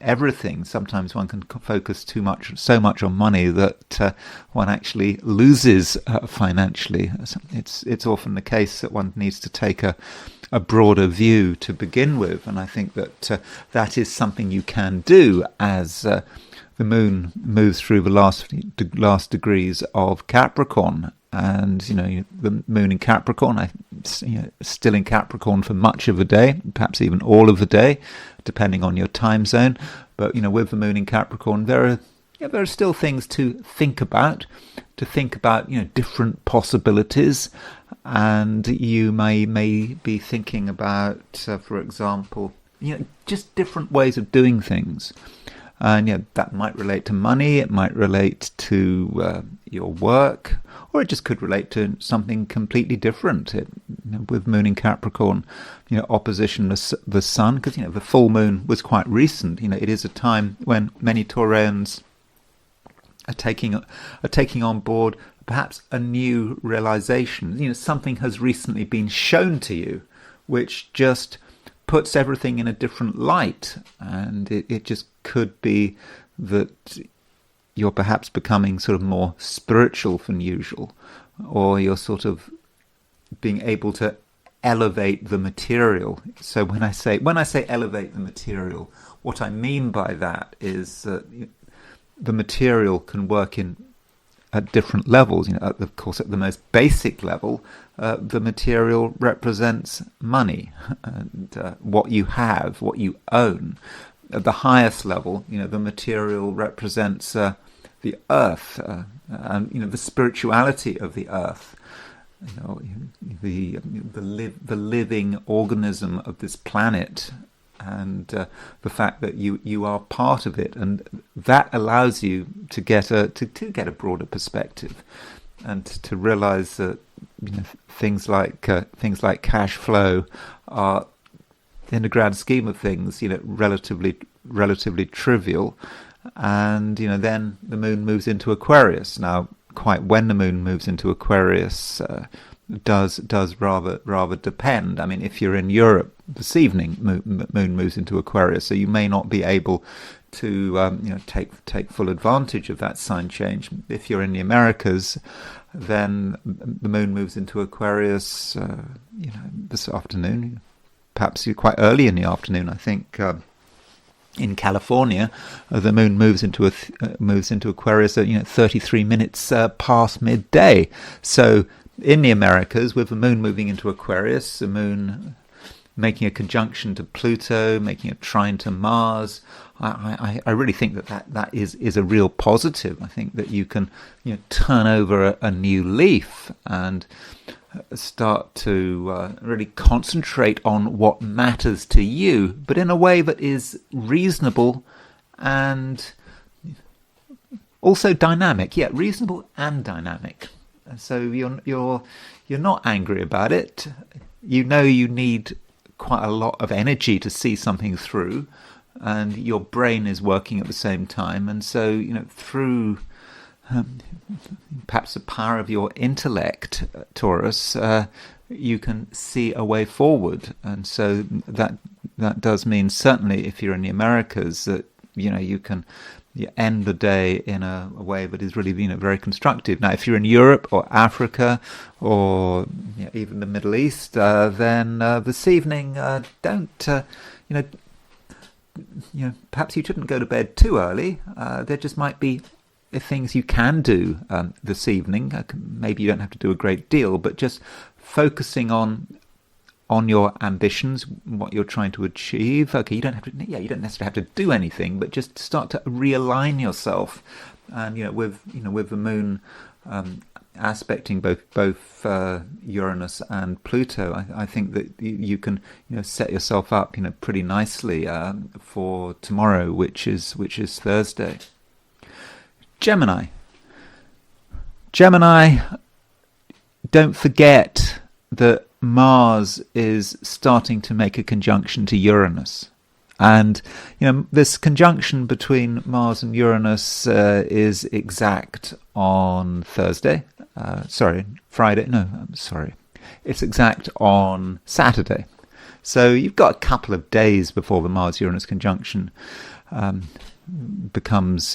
everything. Sometimes one can focus so much on money that one actually loses financially. It's often the case that one needs to take a broader view to begin with, and I think that that is something you can do as the moon moves through the last degrees of Capricorn. And the moon in Capricorn, still in Capricorn for much of the day, perhaps even all of the day, depending on your time zone. But with the moon in Capricorn, there are still things to think about different possibilities. And you may be thinking about, for example, just different ways of doing things. And that might relate to money, it might relate to your work, or it just could relate to something completely different. With moon in Capricorn, opposition the sun, because the full moon was quite recent. It is a time when many Taurians are taking on board perhaps a new realization. Something has recently been shown to you, which just puts everything in a different light, and it just could be that you're perhaps becoming sort of more spiritual than usual, or you're sort of being able to elevate the material. So when I say elevate the material, what I mean by that is that the material can work at different levels. Of course, at the most basic level, the material represents money and what you have, what you own. At the highest level, the material represents the earth, and the spirituality of the earth. The living organism of this planet, and the fact that you are part of it, and that allows you to get a broader perspective, and to realize that things like cash flow are, in the grand scheme of things, relatively trivial. And then the moon moves into Aquarius. Now, quite when the moon moves into Aquarius does rather depend. I mean, if you're in Europe this evening, moon moves into Aquarius, so you may not be able to take full advantage of that sign change. If you're in the Americas, then the moon moves into Aquarius this afternoon, perhaps quite early in the afternoon. I think in California the moon moves into Aquarius at 33 minutes past midday. So in the Americas, with the moon moving into Aquarius, the moon making a conjunction to Pluto, making a trine to Mars, I really think that is a real positive. I think that you can turn over a new leaf and start to really concentrate on what matters to you, but in a way that is reasonable and also dynamic. Yeah, reasonable and dynamic. So you're not angry about it. You need quite a lot of energy to see something through, and your brain is working at the same time. And so through perhaps the power of your intellect, Taurus, you can see a way forward. And so that does mean, certainly if you're in the Americas, that you can end the day in a way that is really very constructive. Now, if you're in Europe or Africa or even the Middle East, then this evening perhaps you shouldn't go to bed too early. There just might be things you can do this evening. Maybe you don't have to do a great deal, but just focusing on your ambitions, what you're trying to achieve. Okay, you don't necessarily have to do anything, but just start to realign yourself. And with the moon aspecting both Uranus and Pluto, I think that you can set yourself up pretty nicely for tomorrow, which is Thursday. Gemini, don't forget that Mars is starting to make a conjunction to Uranus. And, this conjunction between Mars and Uranus is exact on Thursday. Friday. No, I'm sorry. It's exact on Saturday. So you've got a couple of days before the Mars-Uranus conjunction becomes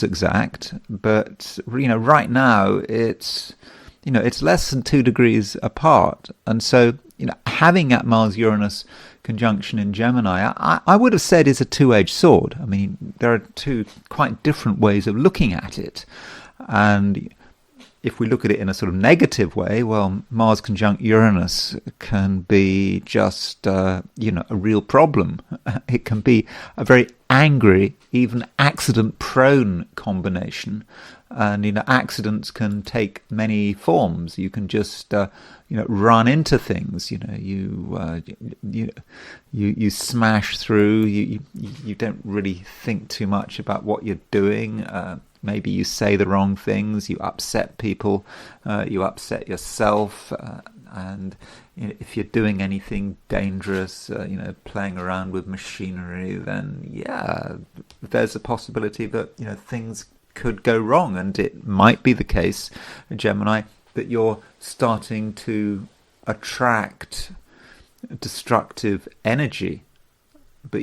exact. But, right now it's less than 2 degrees apart. And so, having that Mars-Uranus conjunction in Gemini, I would have said is a two-edged sword. I mean, there are two quite different ways of looking at it. And if we look at it in a sort of negative way, well, Mars conjunct Uranus can be just, a real problem. It can be a very angry, even accident-prone combination. And, accidents can take many forms. You can just, run into things. You smash through. You don't really think too much about what you're doing. Maybe you say the wrong things. You upset people. You upset yourself. And if you're doing anything dangerous, playing around with machinery, then there's a possibility that things could go wrong. And it might be the case, Gemini, that you're starting to attract destructive energy. But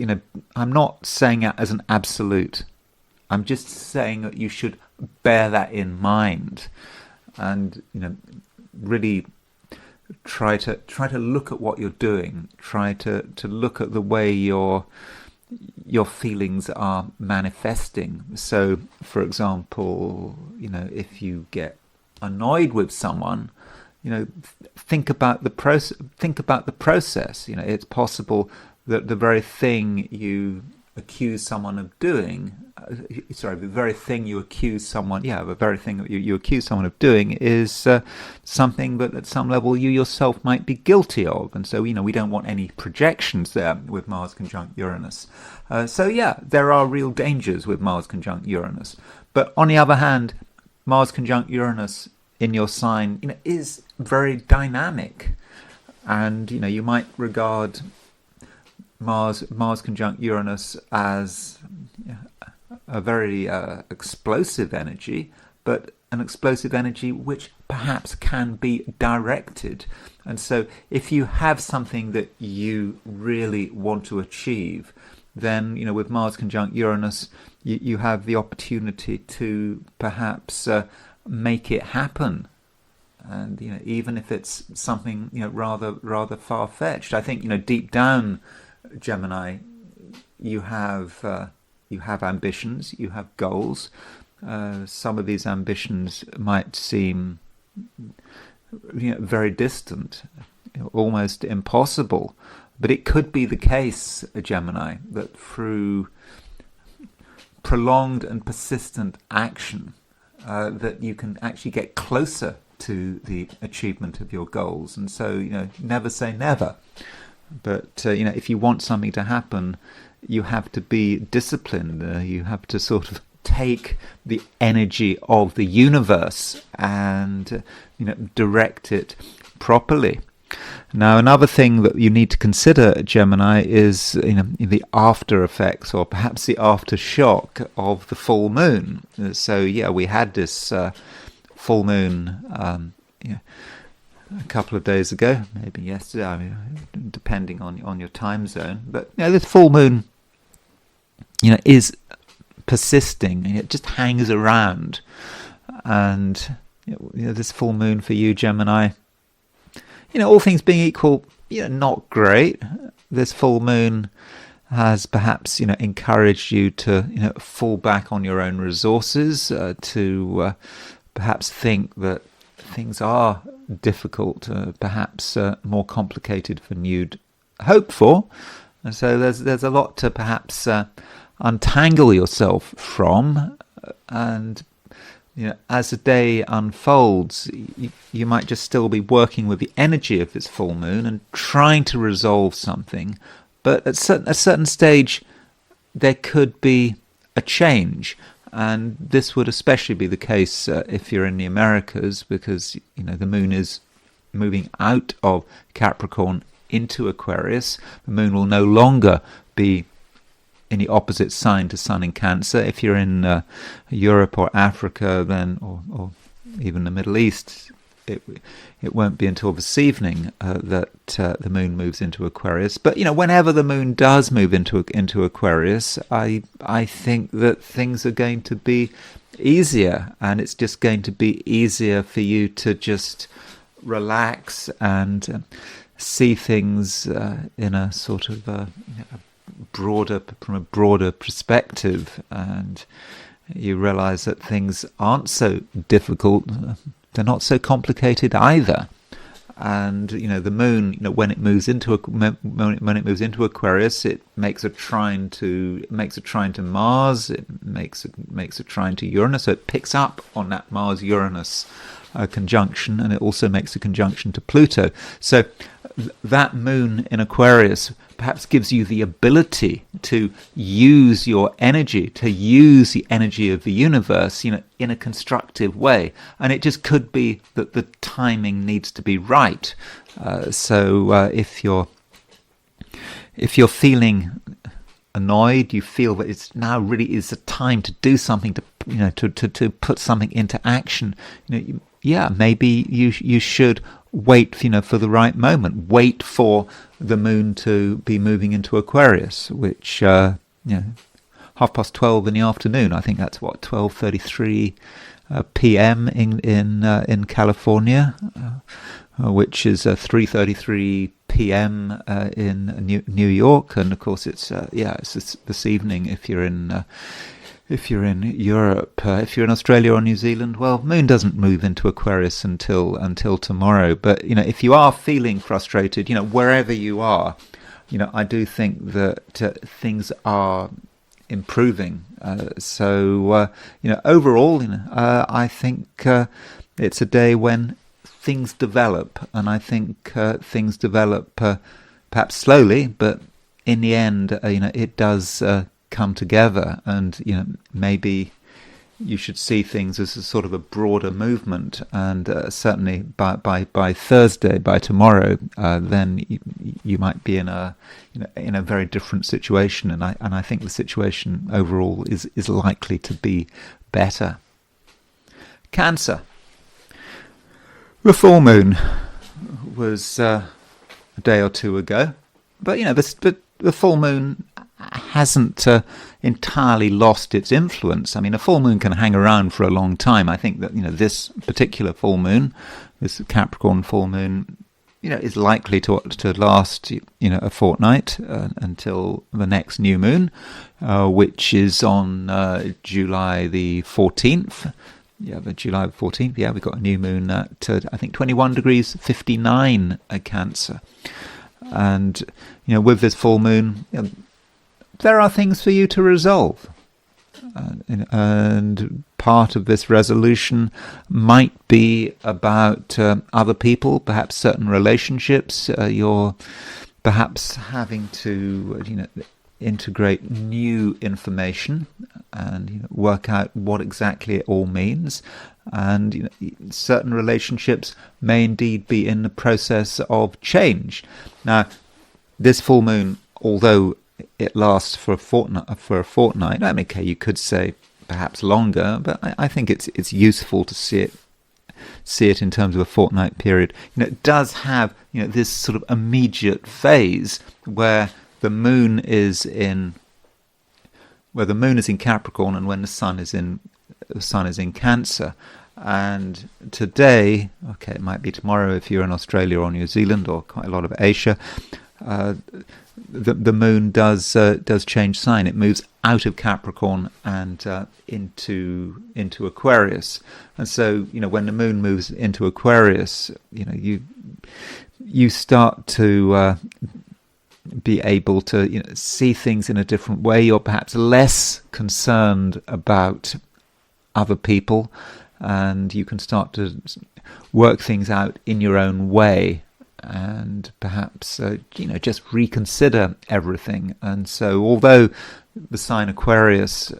I'm not saying that as an absolute. I'm just saying that you should bear that in mind, and really try to look at what you're doing. Try to look at the way your feelings are manifesting. So, for example, if you get annoyed with someone, think about the process. It's possible that the very thing you accuse someone of doing, the very thing you accuse someone of doing is something that at some level you yourself might be guilty of. And so, we don't want any projections there with Mars conjunct Uranus. There are real dangers with Mars conjunct Uranus. But on the other hand, Mars conjunct Uranus in your sign, is very dynamic, and you might regard Mars conjunct Uranus as a very explosive energy, but an explosive energy which perhaps can be directed. And so if you have something that you really want to achieve, then with Mars conjunct Uranus, you have the opportunity to perhaps make it happen. And even if it's something rather far-fetched, I think deep down, Gemini, you have ambitions, you have goals. Some of these ambitions might seem very distant, almost impossible, but it could be the case, Gemini, that through prolonged and persistent action, that you can actually get closer to the achievement of your goals. And so never say never, but if you want something to happen, you have to be disciplined. You have to sort of take the energy of the universe and direct it properly. Now, another thing that you need to consider, Gemini, is the after effects, or perhaps the aftershock of the full moon. So we had this full moon a couple of days ago, maybe yesterday, depending on your time zone. But this full moon is persisting, and it just hangs around. And this full moon for you, Gemini, all things being equal, not great. This full moon has perhaps encouraged you to fall back on your own resources, to perhaps think that things are difficult, perhaps more complicated than you'd hoped for. And so there's a lot to perhaps untangle yourself from, and as the day unfolds, you might just still be working with the energy of this full moon and trying to resolve something, but at a certain stage there could be a change. And this would especially be the case if you're in the Americas, because the moon is moving out of Capricorn into Aquarius. The moon will no longer be in the opposite sign to Sun in Cancer. If you're in Europe or Africa, then or even the Middle East, it won't be until this evening that the moon moves into Aquarius. But whenever the moon does move into Aquarius, I think that things are going to be easier, and it's just going to be easier for you to just relax and see things in a sort of from a broader perspective, and you realize that things aren't so difficult. They're not so complicated either. And the moon, when it moves into Aquarius, it makes a trine to Mars. It makes a trine to Uranus. So it picks up on that Mars-Uranus conjunction, and it also makes a conjunction to Pluto. So that moon in Aquarius perhaps gives you the ability to use your energy, to use the energy of the universe, in a constructive way. And it just could be that the timing needs to be right. So if you're feeling annoyed, you feel that it's now really is the time to do something, to put something into action. Maybe you should wait, for the right moment. Wait for the moon to be moving into Aquarius, which 12:30 in the afternoon. I think that's 12:33 p.m. in California, which is 3:33 p.m. in New York, and of course it's this evening if you're in Europe. If you're in Australia or New Zealand, well, moon doesn't move into Aquarius until tomorrow. But if you are feeling frustrated, wherever you are, I do think that things are improving. So overall, I think it's a day when things develop, and I think things develop perhaps slowly, but in the end, it does come together, and maybe you should see things as a sort of a broader movement, and certainly by Thursday, by tomorrow, then you might be in a very different situation, and I think the situation overall is likely to be better. Cancer. The full moon was a day or two ago, but the full moon hasn't entirely lost its influence. I mean, a full moon can hang around for a long time. I think that this particular full moon, this Capricorn full moon, is likely to last a fortnight until the next new moon, which is on July the 14th. Yeah, the July 14th. Yeah, we've got a new moon at I think 21 degrees 59 at Cancer, and with this full moon, there are things for you to resolve, and part of this resolution might be about other people, perhaps certain relationships. You're perhaps having to integrate new information and work out what exactly it all means. And certain relationships may indeed be in the process of change. Now, this full moon, although it lasts for a fortnight. I mean, okay, you could say perhaps longer, but I think it's useful to see it in terms of a fortnight period. It does have this sort of immediate phase where the moon is in Capricorn, and when the sun is in Cancer. And today, okay, it might be tomorrow if you're in Australia or New Zealand or quite a lot of Asia. The moon does change sign. It moves out of Capricorn and into Aquarius. And so when the moon moves into Aquarius, you start to be able to see things in a different way. You're perhaps less concerned about other people, and you can start to work things out in your own way, and perhaps just reconsider everything. And so, although the sign Aquarius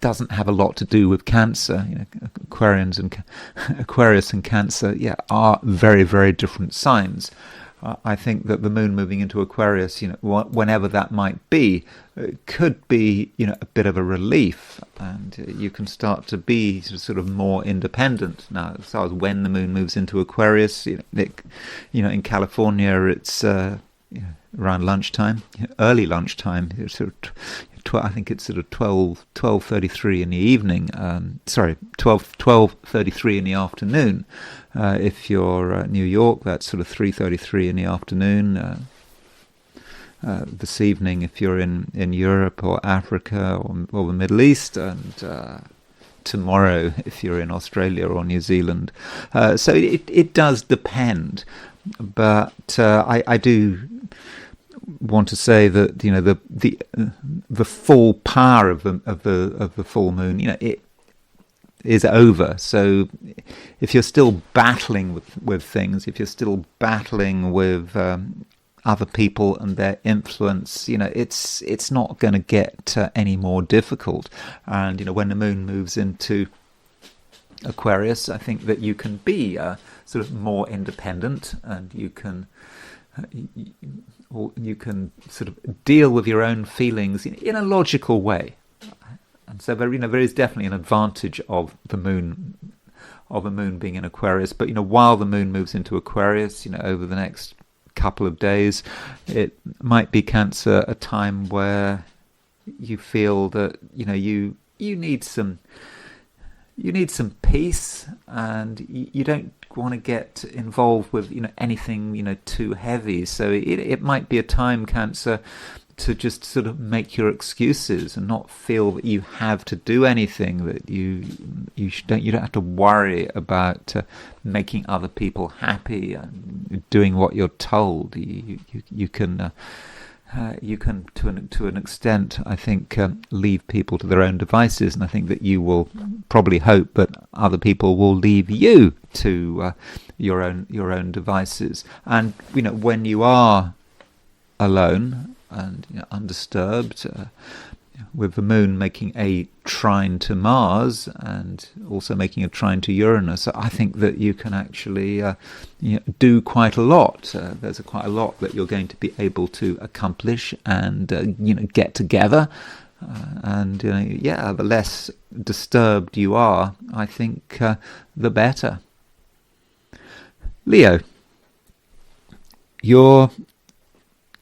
doesn't have a lot to do with Cancer, Aquarius and Cancer, are very, very different signs. I think that the moon moving into Aquarius, whenever that might be, could be, a bit of a relief, and you can start to be sort of more independent. Now, as far as when the moon moves into Aquarius, in California, it's around lunchtime, early lunchtime. It's sort of I think it's sort of 12:33 in the evening. 12:33 in the afternoon. If you're New York, that's sort of 3:33 in the afternoon. This evening, if you're in Europe or Africa or the Middle East, and tomorrow, if you're in Australia or New Zealand. So it does depend, but I do want to say that the full power of the full moon, it is over. So if you're still battling with things, if you're still battling with other people and their influence, it's not going to get any more difficult. And when the moon moves into Aquarius, I think that you can be sort of more independent, and you can sort of deal with your own feelings in a logical way. And so there is definitely an advantage of the moon being in Aquarius. But while the moon moves into Aquarius, over the next couple of days, it might be Cancer, a time where you feel that you need some peace, and you don't want to get involved with anything too heavy. So it might be a time, Cancer, to just sort of make your excuses and not feel that you have to do anything, that you don't have to worry about making other people happy and doing what you're told. You can to an extent, I think, leave people to their own devices, and I think that you will probably hope that other people will leave you to your own devices. And when you are alone and undisturbed, with the moon making a trine to Mars and also making a trine to Uranus, I think that you can actually do quite a lot. There's quite a lot that you're going to be able to accomplish and get together. The less disturbed you are, I think, the better. Leo, you're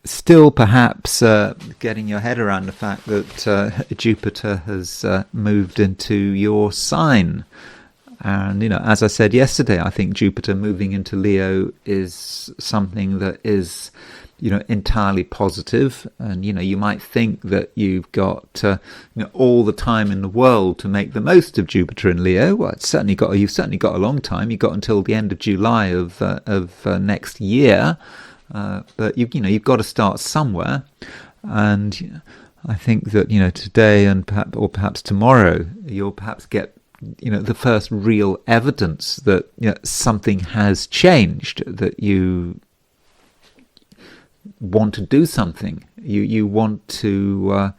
still perhaps getting your head around the fact that Jupiter has moved into your sign. And, as I said yesterday, I think Jupiter moving into Leo is something that is, entirely positive. And, you might think that you've got, all the time in the world to make the most of Jupiter in Leo. Well, you've certainly got a long time. You've got until the end of July of next year. But you've got to start somewhere, and I think that today and perhaps tomorrow you'll perhaps get the first real evidence that something has changed, that you want to do something, you want to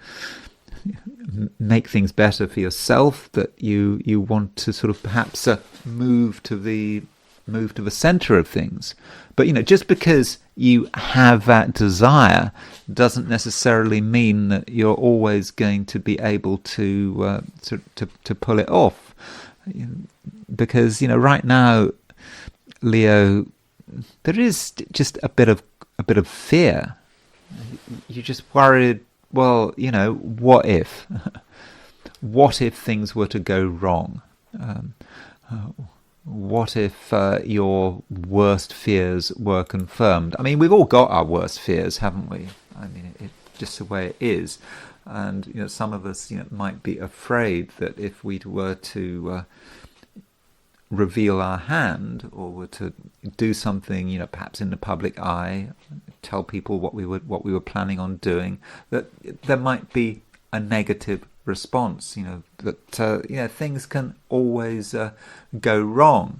make things better for yourself, that you want to sort of perhaps move to the center of things. But just because you have that desire doesn't necessarily mean that you're always going to be able to pull it off. Because right now, Leo, there is just a bit of fear. You're just worried. Well, what if? What if things were to go wrong? What if your worst fears were confirmed? I mean, we've all got our worst fears, haven't we? I mean, it's just the way it is. And, some of us, might be afraid that if we were to reveal our hand or were to do something, perhaps in the public eye, tell people what we were planning on doing, that there might be a negative response, that things can always go wrong.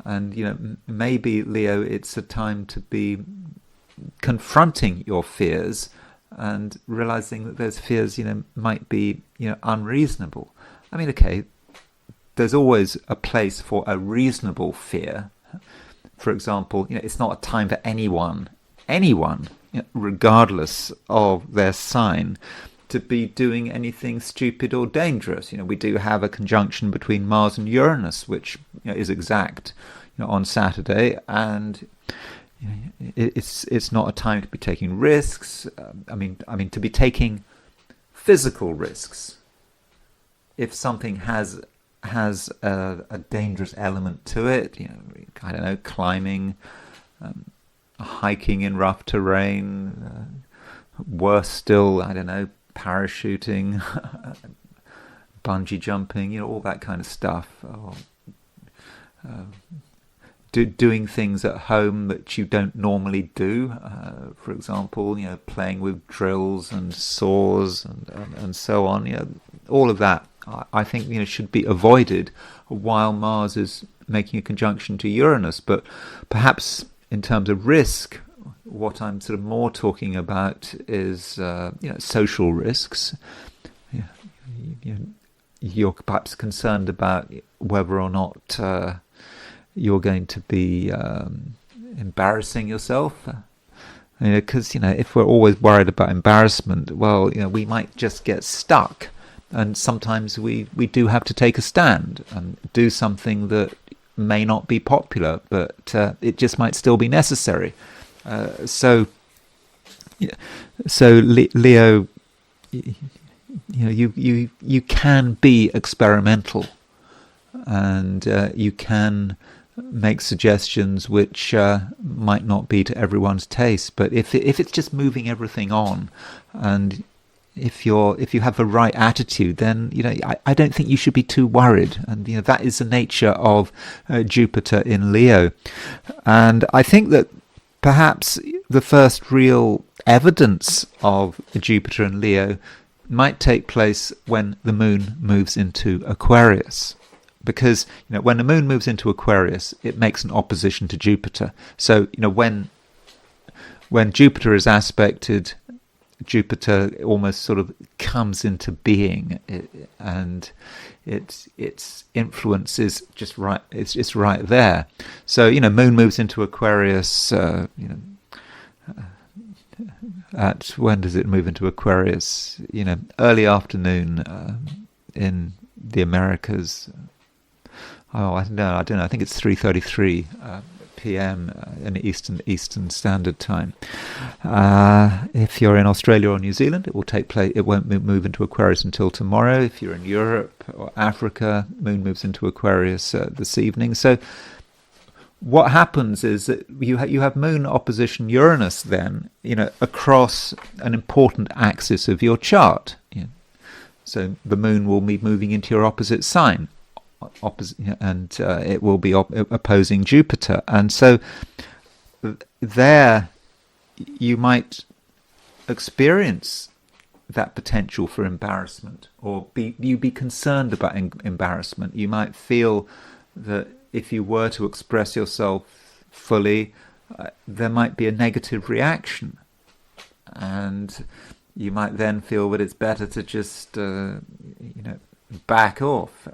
And maybe, Leo, it's a time to be confronting your fears and realizing that those fears might be unreasonable. I mean, okay, there's always a place for a reasonable fear. For example, it's not a time for anyone, regardless of their sign, to be doing anything stupid or dangerous. We do have a conjunction between Mars and Uranus, which is exact on Saturday, and it's not a time to be taking risks. I mean to be taking physical risks. If something has a dangerous element to it, I don't know, climbing, hiking in rough terrain, worse still, I don't know, parachuting, bungee jumping, all that kind of stuff, or doing things at home that you don't normally do. For example, playing with drills and saws and so on. All of that, I think, should be avoided while Mars is making a conjunction to Uranus. But perhaps in terms of risk, what I'm sort of more talking about is social risks. You're perhaps concerned about whether or not you're going to be embarrassing yourself. Because if we're always worried about embarrassment, well, we might just get stuck. And sometimes we do have to take a stand and do something that may not be popular, but it just might still be necessary. So Leo, you can be experimental, and you can make suggestions which might not be to everyone's taste. But if it's just moving everything on, and if you have the right attitude, then I don't think you should be too worried. And that is the nature of Jupiter in Leo. And I think that perhaps the first real evidence of Jupiter in Leo might take place when the moon moves into Aquarius. Because when the moon moves into Aquarius, it makes an opposition to Jupiter. So when Jupiter is aspected Jupiter almost sort of comes into being, and its influence is just right. It's just right there. So Moon moves into Aquarius. At when does it move into Aquarius? Early afternoon in the Americas. Oh, I don't know. I think it's 3:33 p.m. in Eastern Standard Time. If you're in Australia or New Zealand, it will take place. It won't move into Aquarius until tomorrow. If you're in Europe or Africa, Moon moves into Aquarius this evening. So what happens is that you have Moon opposition Uranus then, across an important axis of your chart. So the Moon will be moving into your opposite sign, and it will be opposing Jupiter. And so there you might experience that potential for embarrassment, or be concerned about embarrassment. You might feel that if you were to express yourself fully, there might be a negative reaction, and you might then feel that it's better to just back off.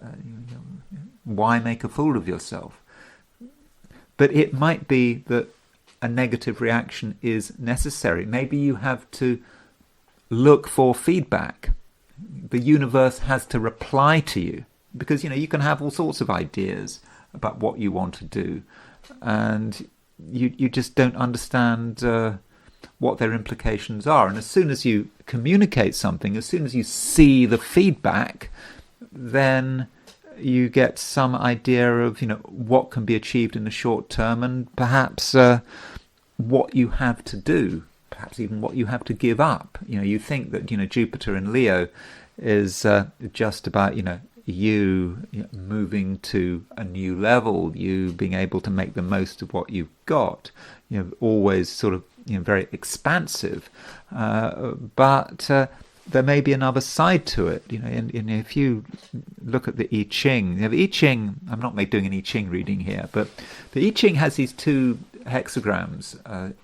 Why make a fool of yourself? But it might be that a negative reaction is necessary. Maybe you have to look for feedback. The universe has to reply to you, because you can have all sorts of ideas about what you want to do, and you just don't understand what their implications are. And as soon as you communicate something, as soon as you see the feedback, then you get some idea of what can be achieved in the short term, and perhaps what you have to do, perhaps even what you have to give up. You think that Jupiter in Leo is just about you moving to a new level, you being able to make the most of what you've got, always sort of very expansive, but there may be another side to it. And if you look at the I Ching, the I Ching, I'm not doing an I Ching reading here, but the I Ching has these two hexagrams,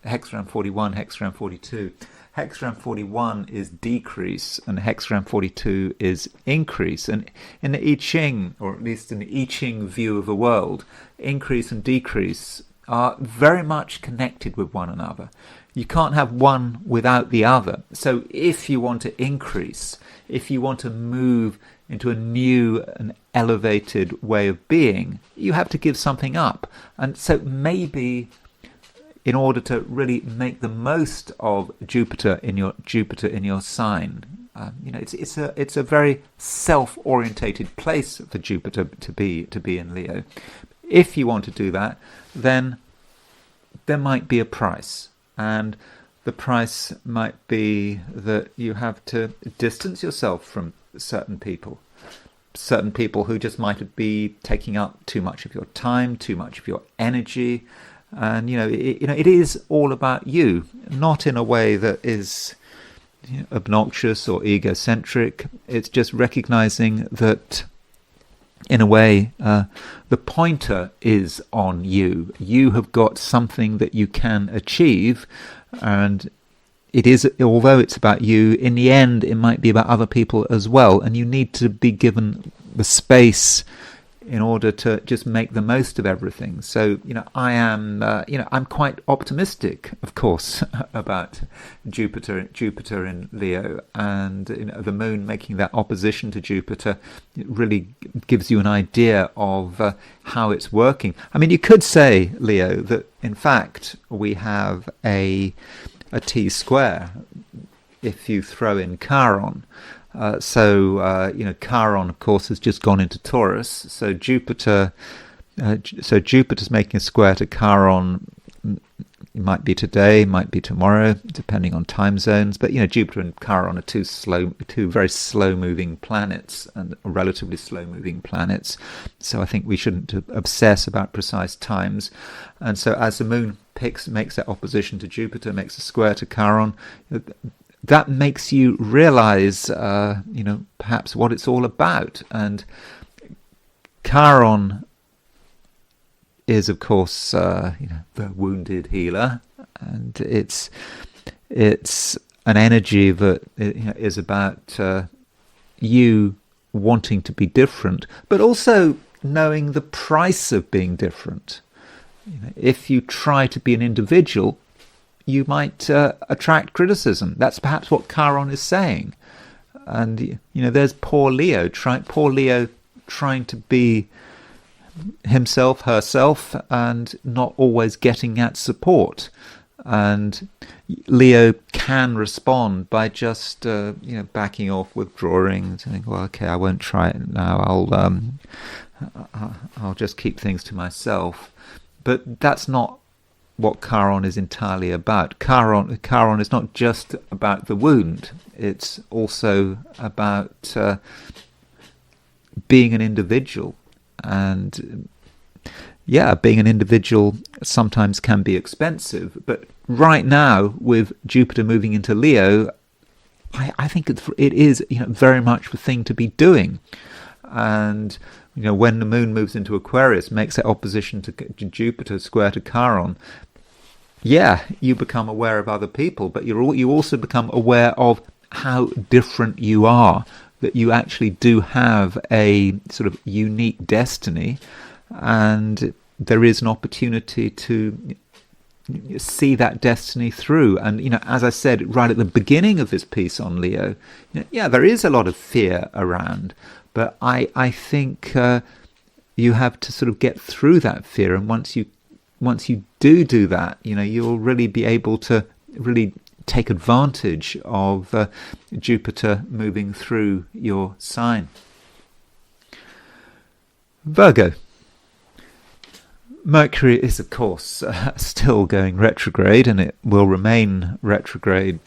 hexagram 41, hexagram 42. Hexagram 41 is decrease, and hexagram 42 is increase. And in the I Ching, or at least in the I Ching view of the world, increase and decrease are very much connected with one another. You can't have one without the other. So if you want to increase, if you want to move into a new and elevated way of being, you have to give something up. And so maybe in order to really make the most of Jupiter in your sign, it's a very self-orientated place for Jupiter to be in Leo. If you want to do that, then there might be a price, and the price might be that you have to distance yourself from certain people who just might be taking up too much of your time, too much of your energy. And it is all about you, not in a way that is obnoxious or egocentric. It's just recognizing that, in a way, the pointer is on you. You have got something that you can achieve, and it is, although it's about you, in the end it might be about other people as well, and you need to be given the space in order to just make the most of everything. So, I'm quite optimistic, of course, about Jupiter in Leo, and the Moon making that opposition to Jupiter. It really gives you an idea of how it's working. I mean, you could say, Leo, that in fact we have a T-square if you throw in Chiron. Chiron, of course, has just gone into Taurus. So Jupiter's making a square to Chiron. It might be today, might be tomorrow, depending on time zones. But Jupiter and Chiron are two very slow-moving planets, and relatively slow-moving planets. So I think we shouldn't obsess about precise times. And so as the Moon makes that opposition to Jupiter, makes a square to Chiron, that makes you realize, perhaps what it's all about. And Chiron is, of course, the wounded healer, and it's an energy that is about you wanting to be different, but also knowing the price of being different. If you try to be an individual, you might attract criticism. That's perhaps what Chiron is saying. And there's poor Leo trying to be himself, herself, and not always getting that support. And Leo can respond by just backing off, withdrawing, saying, "Well, okay, I won't try it now. I'll just keep things to myself." But that's not what Chiron is entirely about. Chiron is not just about the wound. It's also about being an individual. And being an individual sometimes can be expensive. But right now, with Jupiter moving into Leo, I think it is very much the thing to be doing. And when the moon moves into Aquarius, makes that opposition to Jupiter square to Chiron, you become aware of other people, but you also become aware of how different you are, that you actually do have a sort of unique destiny, and there is an opportunity to see that destiny through. And as I said right at the beginning of this piece on Leo, there is a lot of fear around, but I think you have to sort of get through that fear, and once you do that, you'll really be able to really take advantage of Jupiter moving through your sign. Virgo. Mercury is, of course, still going retrograde, and it will remain retrograde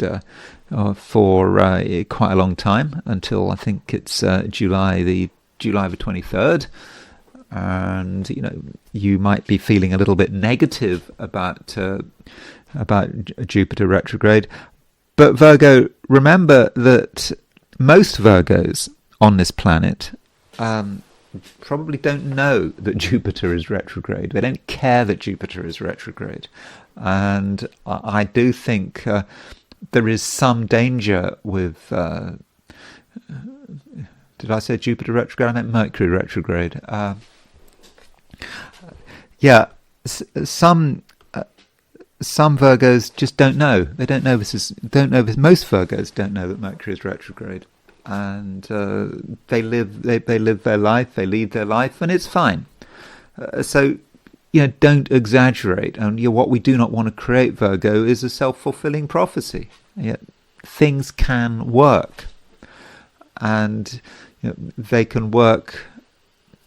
for quite a long time, until I think it's July the 23rd. And you might be feeling a little bit negative about Jupiter retrograde, but Virgo, remember that most Virgos on this planet probably don't know that Jupiter is retrograde. They don't care that Jupiter is retrograde, and I do think there is some danger with. Did I say Jupiter retrograde? I meant Mercury retrograde. Some Virgos just don't know. They don't know this. Most Virgos don't know that Mercury is retrograde, and they live their life. They lead their life, and it's fine. So don't exaggerate. And what we do not want to create, Virgo, is a self-fulfilling prophecy. Things can work, and they can work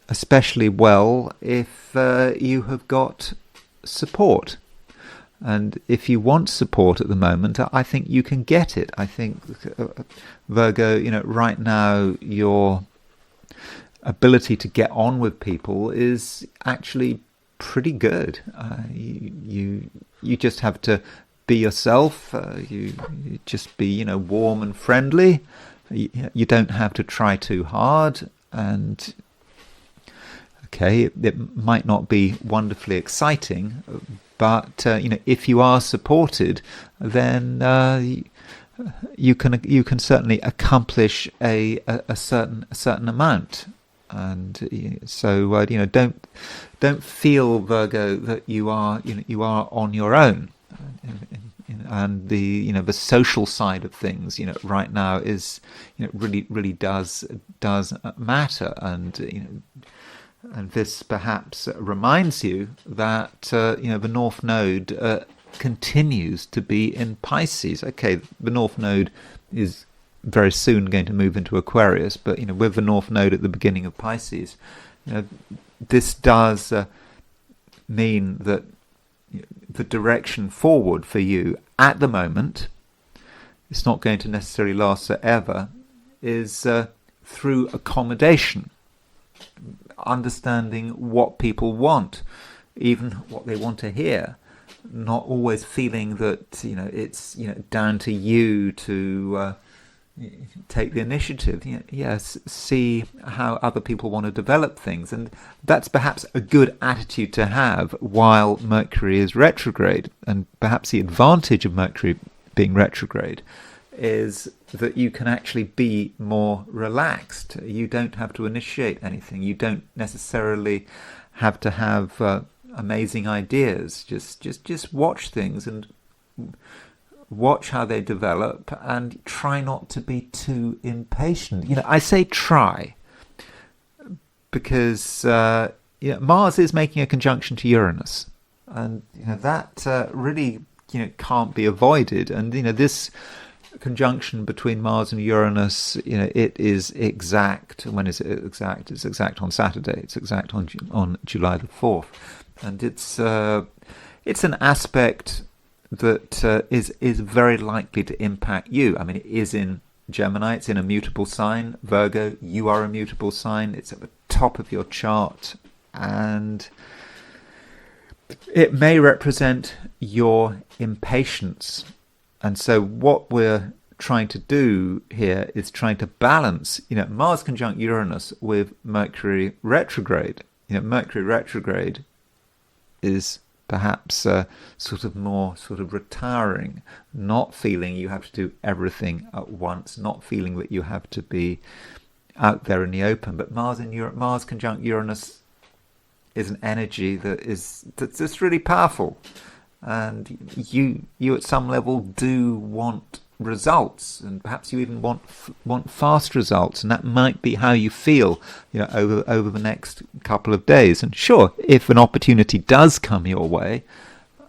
especially well if you have got support. And if you want support at the moment, I think you can get it. I think, Virgo, right now your ability to get on with people is actually pretty good. You just have to be yourself. You just be, warm and friendly. You don't have to try too hard. And okay, it might not be wonderfully exciting, but if you are supported, then you can certainly accomplish a certain amount. And so don't feel, Virgo, that you are on your own. And the social side of things right now is really does matter. And this perhaps reminds you that the North Node continues to be in Pisces. Okay, the North Node is very soon going to move into Aquarius, but with the North Node at the beginning of Pisces, this does mean that the direction forward for you at the moment, it's not going to necessarily last forever, is through accommodation. Understanding what people want, even what they want to hear, not always feeling that it's down to you to take the initiative. Yes, see how other people want to develop things, and that's perhaps a good attitude to have while Mercury is retrograde. And perhaps the advantage of Mercury being retrograde is that you can actually be more relaxed. You don't have to initiate anything. You don't necessarily have to have amazing ideas. Just watch things and watch how they develop, and try not to be too impatient. I say try because Mars is making a conjunction to Uranus, and that really can't be avoided. And this conjunction between Mars and Uranus, it is exact. When is it exact? It's exact on Saturday. It's exact on July the 4th, and it's an aspect that is very likely to impact you. I mean, it is in Gemini. It's in a mutable sign. Virgo, you are a mutable sign. It's at the top of your chart, and it may represent your impatience. And so what we're trying to do here is trying to balance, Mars conjunct Uranus with Mercury retrograde. Mercury retrograde is perhaps sort of more sort of retiring, not feeling you have to do everything at once, not feeling that you have to be out there in the open. But Mars conjunct Uranus is an energy that's just really powerful. And you at some level do want results, and perhaps you even want fast results, and that might be how you feel over the next couple of days. And sure, if an opportunity does come your way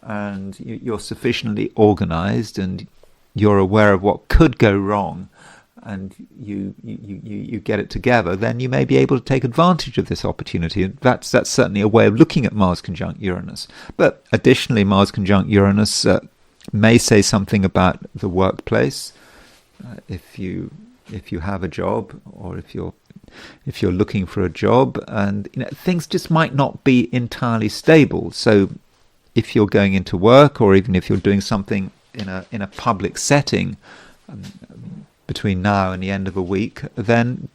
and you're sufficiently organized and you're aware of what could go wrong, and you get it together, then you may be able to take advantage of this opportunity. And that's certainly a way of looking at Mars conjunct Uranus. But additionally, Mars conjunct Uranus may say something about the workplace. If you have a job, or if you're looking for a job, and things just might not be entirely stable. So if you're going into work, or even if you're doing something in a public setting, between now and the end of a week, then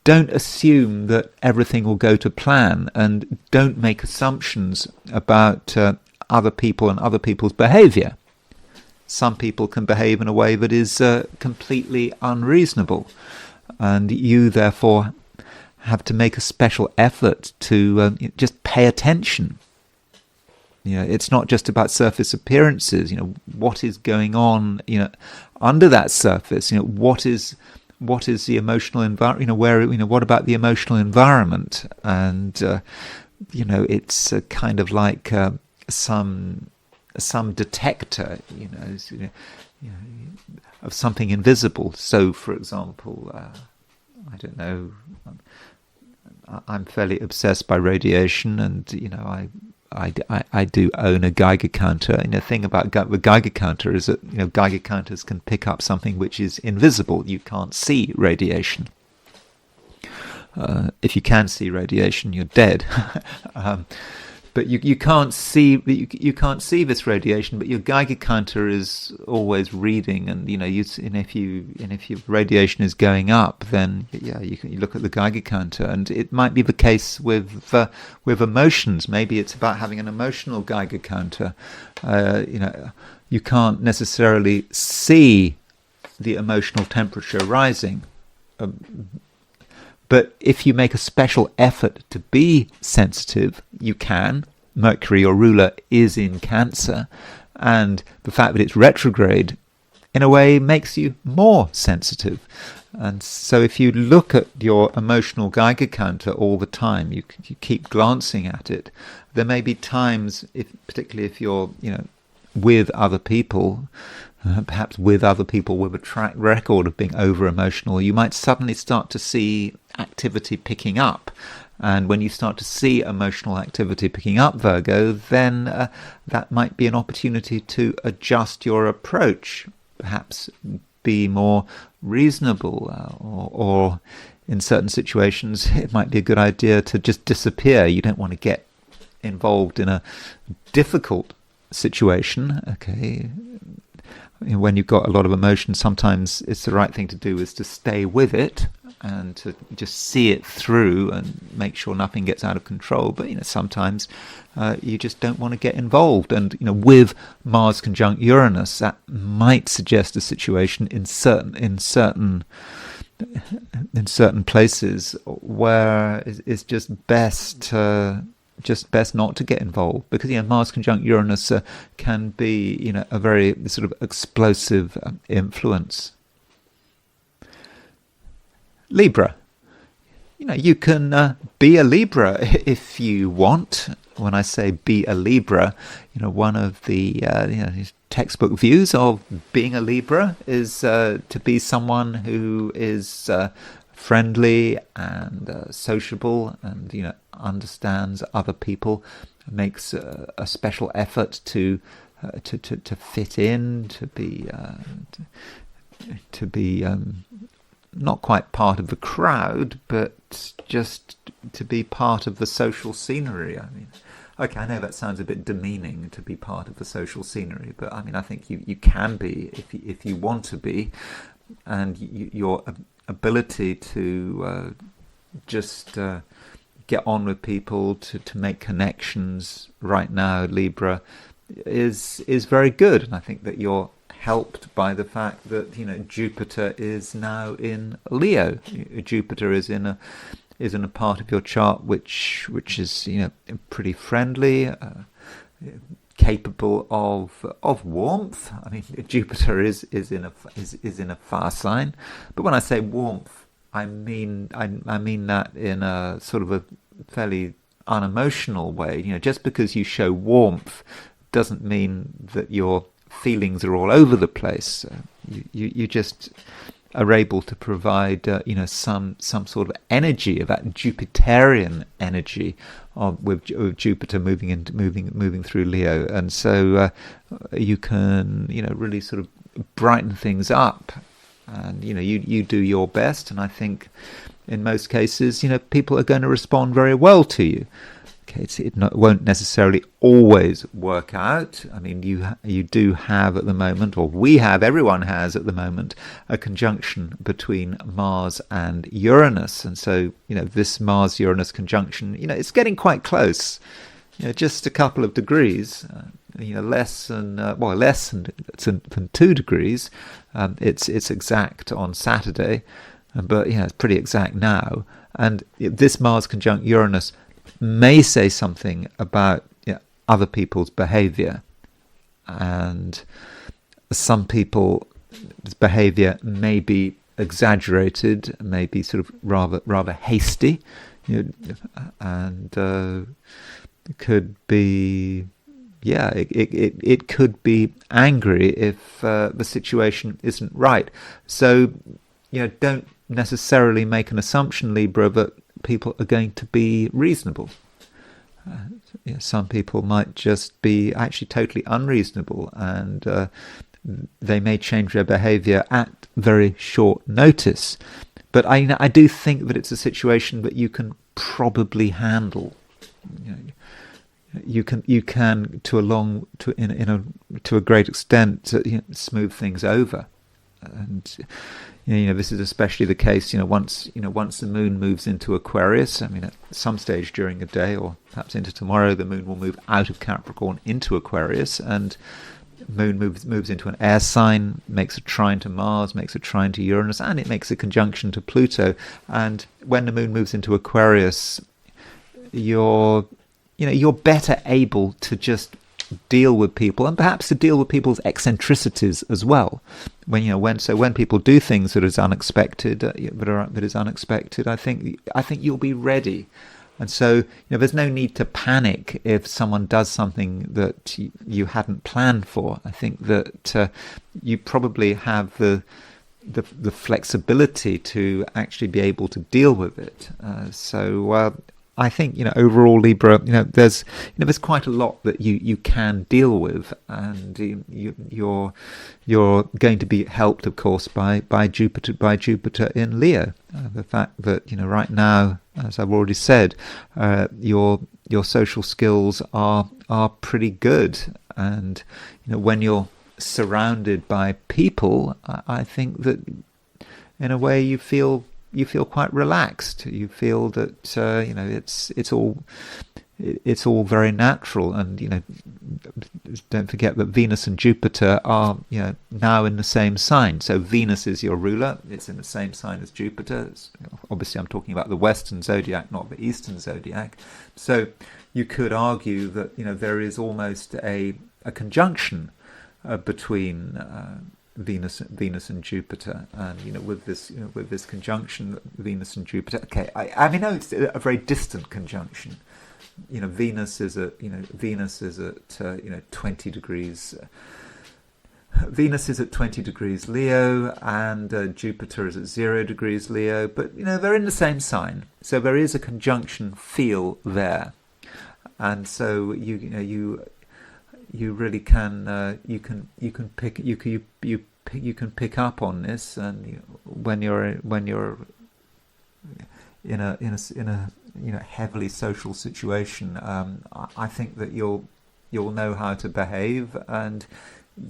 don't assume that everything will go to plan, and don't make assumptions about other people and other people's behavior. Some people can behave in a way that is completely unreasonable, and you therefore have to make a special effort to just pay attention. It's not just about surface appearances. What is going on under that surface? What is the emotional environment? What about the emotional environment? And it's kind of like some detector, of something invisible. So, for example, I don't know. I'm fairly obsessed by radiation, and I do own a Geiger counter. And the thing about the Geiger counter is that Geiger counters can pick up something which is invisible. You can't see radiation. If you can see radiation, you're dead. But you can't see this radiation. But your Geiger counter is always reading, and if your radiation is going up, then you look at the Geiger counter, and it might be the case with emotions. Maybe it's about having an emotional Geiger counter. You can't necessarily see the emotional temperature rising. But if you make a special effort to be sensitive, you can. Mercury, your ruler, is in Cancer, and the fact that it's retrograde, in a way, makes you more sensitive. And so if you look at your emotional Geiger counter all the time, you keep glancing at it, there may be times, particularly if you're with other people, perhaps with other people with a track record of being over-emotional, you might suddenly start to see activity picking up. And when you start to see emotional activity picking up, Virgo, then that might be an opportunity to adjust your approach, perhaps be more reasonable, or in certain situations it might be a good idea to just disappear. You don't want to get involved in a difficult situation, okay? When you've got a lot of emotion, sometimes it's the right thing to do is to stay with it, and to just see it through and make sure nothing gets out of control. But sometimes you just don't want to get involved. And with Mars conjunct Uranus, that might suggest a situation in certain places where it's just best not to get involved, because Mars conjunct Uranus can be a very sort of explosive influence. Libra, you can be a Libra if you want. When I say be a Libra, one of the textbook views of being a Libra is to be someone who is friendly and sociable, and understands other people, makes a special effort to fit in, to be not quite part of the crowd, but just to be part of the social scenery. Okay, I know that sounds a bit demeaning, to be part of the social scenery, but I think you can be if you want to be, and your ability to just get on with people, to make connections right now, Libra, is very good. And I think that you're helped by the fact that Jupiter is now in Leo. Jupiter is in a part of your chart which is pretty friendly, capable of warmth. Jupiter is in a fire sign, but when I say warmth, I mean that in a sort of a fairly unemotional way. Just because you show warmth doesn't mean that your feelings are all over the place. You just are able to provide some sort of energy, of that Jupiterian energy with Jupiter moving through Leo, and so you can really sort of brighten things up, and you do your best, and I think in most cases people are going to respond very well to you. Okay, it won't necessarily always work out. You do have at the moment, or everyone has at the moment, a conjunction between Mars and Uranus, and so this Mars-Uranus conjunction, it's getting quite close. Just a couple of degrees, less than 2 degrees. It's exact on Saturday, but it's pretty exact now. And this Mars conjunct Uranus may say something about other people's behavior, and some people's behavior may be exaggerated, may be sort of rather hasty, and could be it could be angry if the situation isn't right. So don't necessarily make an assumption, Libra, that people are going to be reasonable. Some people might just be actually totally unreasonable, and they may change their behavior at very short notice. But I do think that it's a situation that you can probably handle. You can to a great extent smooth things over. And this is especially the case once the moon moves into Aquarius. At some stage during the day, or perhaps into tomorrow, the moon will move out of Capricorn into Aquarius, and moon moves into an air sign, makes a trine to Mars, makes a trine to Uranus, and it makes a conjunction to Pluto. And when the moon moves into Aquarius, you're better able to just deal with people, and perhaps to deal with people's eccentricities as well. When people do things that is unexpected, I think you'll be ready. And so there's no need to panic if someone does something that you hadn't planned for. I think that you probably have the flexibility to actually be able to deal with it. So I think overall, Libra, there's quite a lot that you can deal with, and you're going to be helped, of course, by Jupiter in Leo. The fact that right now, as I've already said, your social skills are pretty good, and when you're surrounded by people, I think that in a way you feel you feel quite relaxed. You feel that it's all very natural, and don't forget that Venus and Jupiter are now in the same sign. So Venus is your ruler; it's in the same sign as Jupiter. Obviously, I'm talking about the Western zodiac, not the Eastern zodiac. So you could argue that there is almost a conjunction between Venus and Jupiter, and with this conjunction, Venus and Jupiter. Okay, I mean, no, it's a very distant conjunction. Venus is at 20 degrees. Venus is at 20 degrees Leo, and Jupiter is at 0 degrees Leo. But they're in the same sign, so there is a conjunction feel there, and so you really can you can pick up on this, and when you're in a heavily social situation, I think that you'll know how to behave, and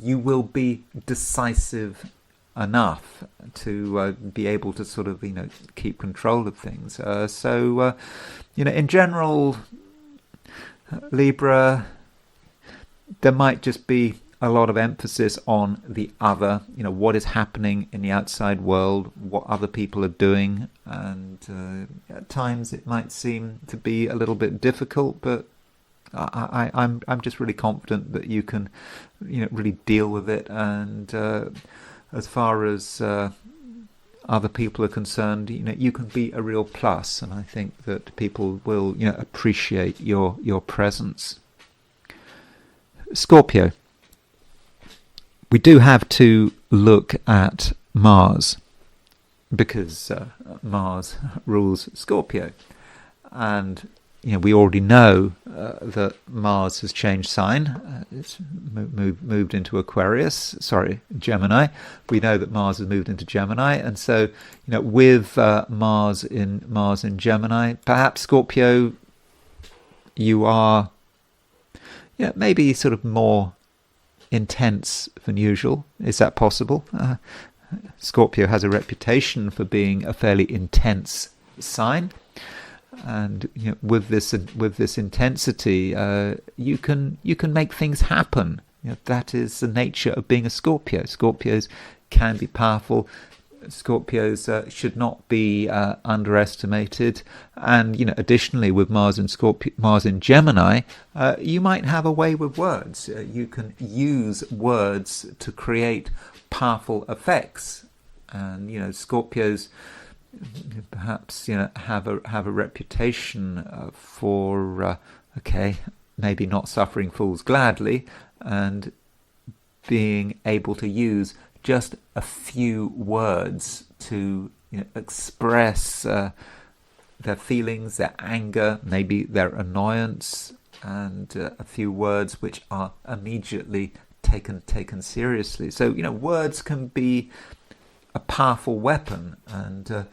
you will be decisive enough to be able to sort of keep control of things. So in general, Libra, there might just be a lot of emphasis on the other, what is happening in the outside world, what other people are doing, and at times it might seem to be a little bit difficult, but I'm just really confident that you can, really deal with it. And as far as other people are concerned, you can be a real plus, and I think that people will, appreciate your presence. Scorpio. We do have to look at Mars, because Mars rules Scorpio, and we already know that Mars has changed sign. It's moved into Aquarius. Sorry, Gemini. We know that Mars has moved into Gemini, and so with Mars in Gemini, perhaps Scorpio, you are maybe sort of more intense than usual. Is that possible? Scorpio has a reputation for being a fairly intense sign, and with this intensity, you can make things happen. That is the nature of being a Scorpio. Scorpios can be powerful. Scorpios should not be underestimated, and additionally, with Mars in Gemini, you might have a way with words. You can use words to create powerful effects, and Scorpios perhaps have a reputation for maybe not suffering fools gladly, and being able to use just a few words to express their feelings, their anger, maybe their annoyance, and a few words which are immediately taken seriously. So words can be a powerful weapon, and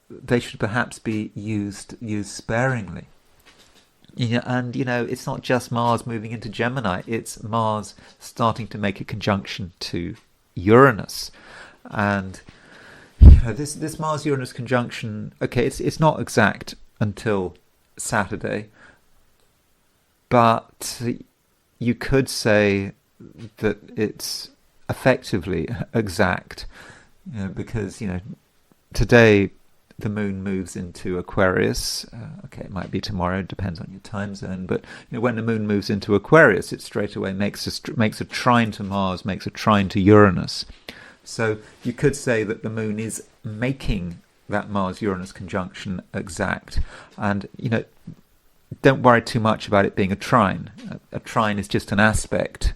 they should perhaps be used sparingly. And it's not just Mars moving into Gemini; it's Mars starting to make a conjunction to Uranus, and this Mars-Uranus conjunction. Okay, it's not exact until Saturday, but you could say that it's effectively exact, because today the moon moves into Aquarius. It might be tomorrow, depends on your time zone. But when the moon moves into Aquarius, it straight away makes a trine to Mars, makes a trine to Uranus. So you could say that the moon is making that Mars-Uranus conjunction exact. And don't worry too much about it being a trine. A trine is just an aspect.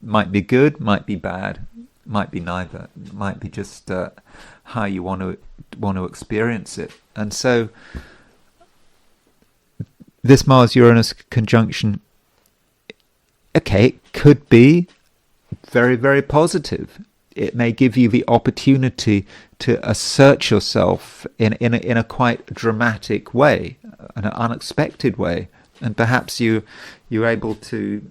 Might be good, might be bad, might be neither. It might be just how you want to experience it. And so this Mars-Uranus conjunction, it could be very, very positive. It may give you the opportunity to assert yourself in a quite dramatic way, an unexpected way, and perhaps you're able to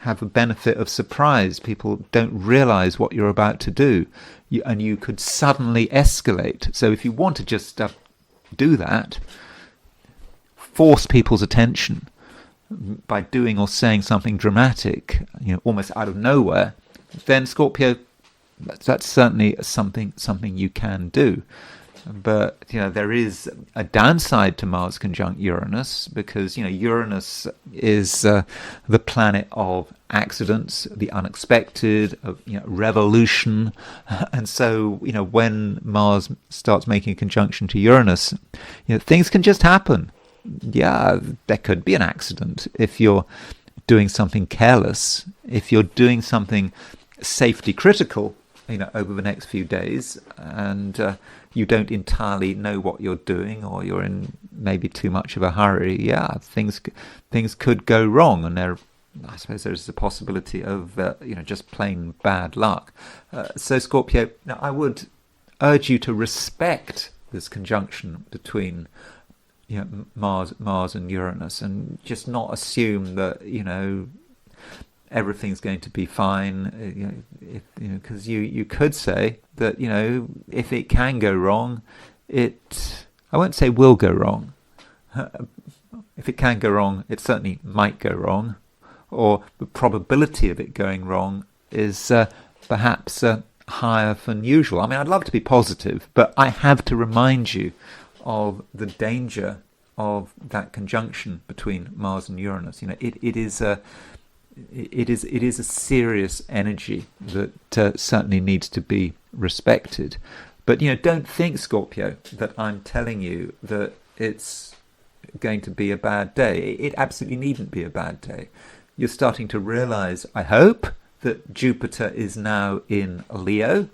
have a benefit of surprise. People don't realize what you're about to do, and you could suddenly escalate. So if you want to just do that, force people's attention by doing or saying something dramatic, almost out of nowhere, then Scorpio, that's certainly something you can do. But there is a downside to Mars conjunct Uranus, because Uranus is the planet of accidents, the unexpected, of revolution, and so when Mars starts making a conjunction to Uranus, things can just happen. Yeah, there could be an accident if you're doing something careless, if you're doing something safety critical, over the next few days, and you don't entirely know what you're doing, or you're in maybe too much of a hurry. Yeah, things could go wrong, and I suppose there's a possibility of just plain bad luck. So Scorpio, now I would urge you to respect this conjunction between Mars and Uranus, and just not assume that everything's going to be fine, because you could say that if it can go wrong, I won't say will go wrong. If it can go wrong, it certainly might go wrong, or the probability of it going wrong is perhaps higher than usual. I mean, I'd love to be positive, but I have to remind you of the danger of that conjunction between Mars and Uranus. It is a serious energy that certainly needs to be respected. But don't think, Scorpio, that I'm telling you that it's going to be a bad day. It absolutely needn't be a bad day. You're starting to realize, I hope, that Jupiter is now in Leo.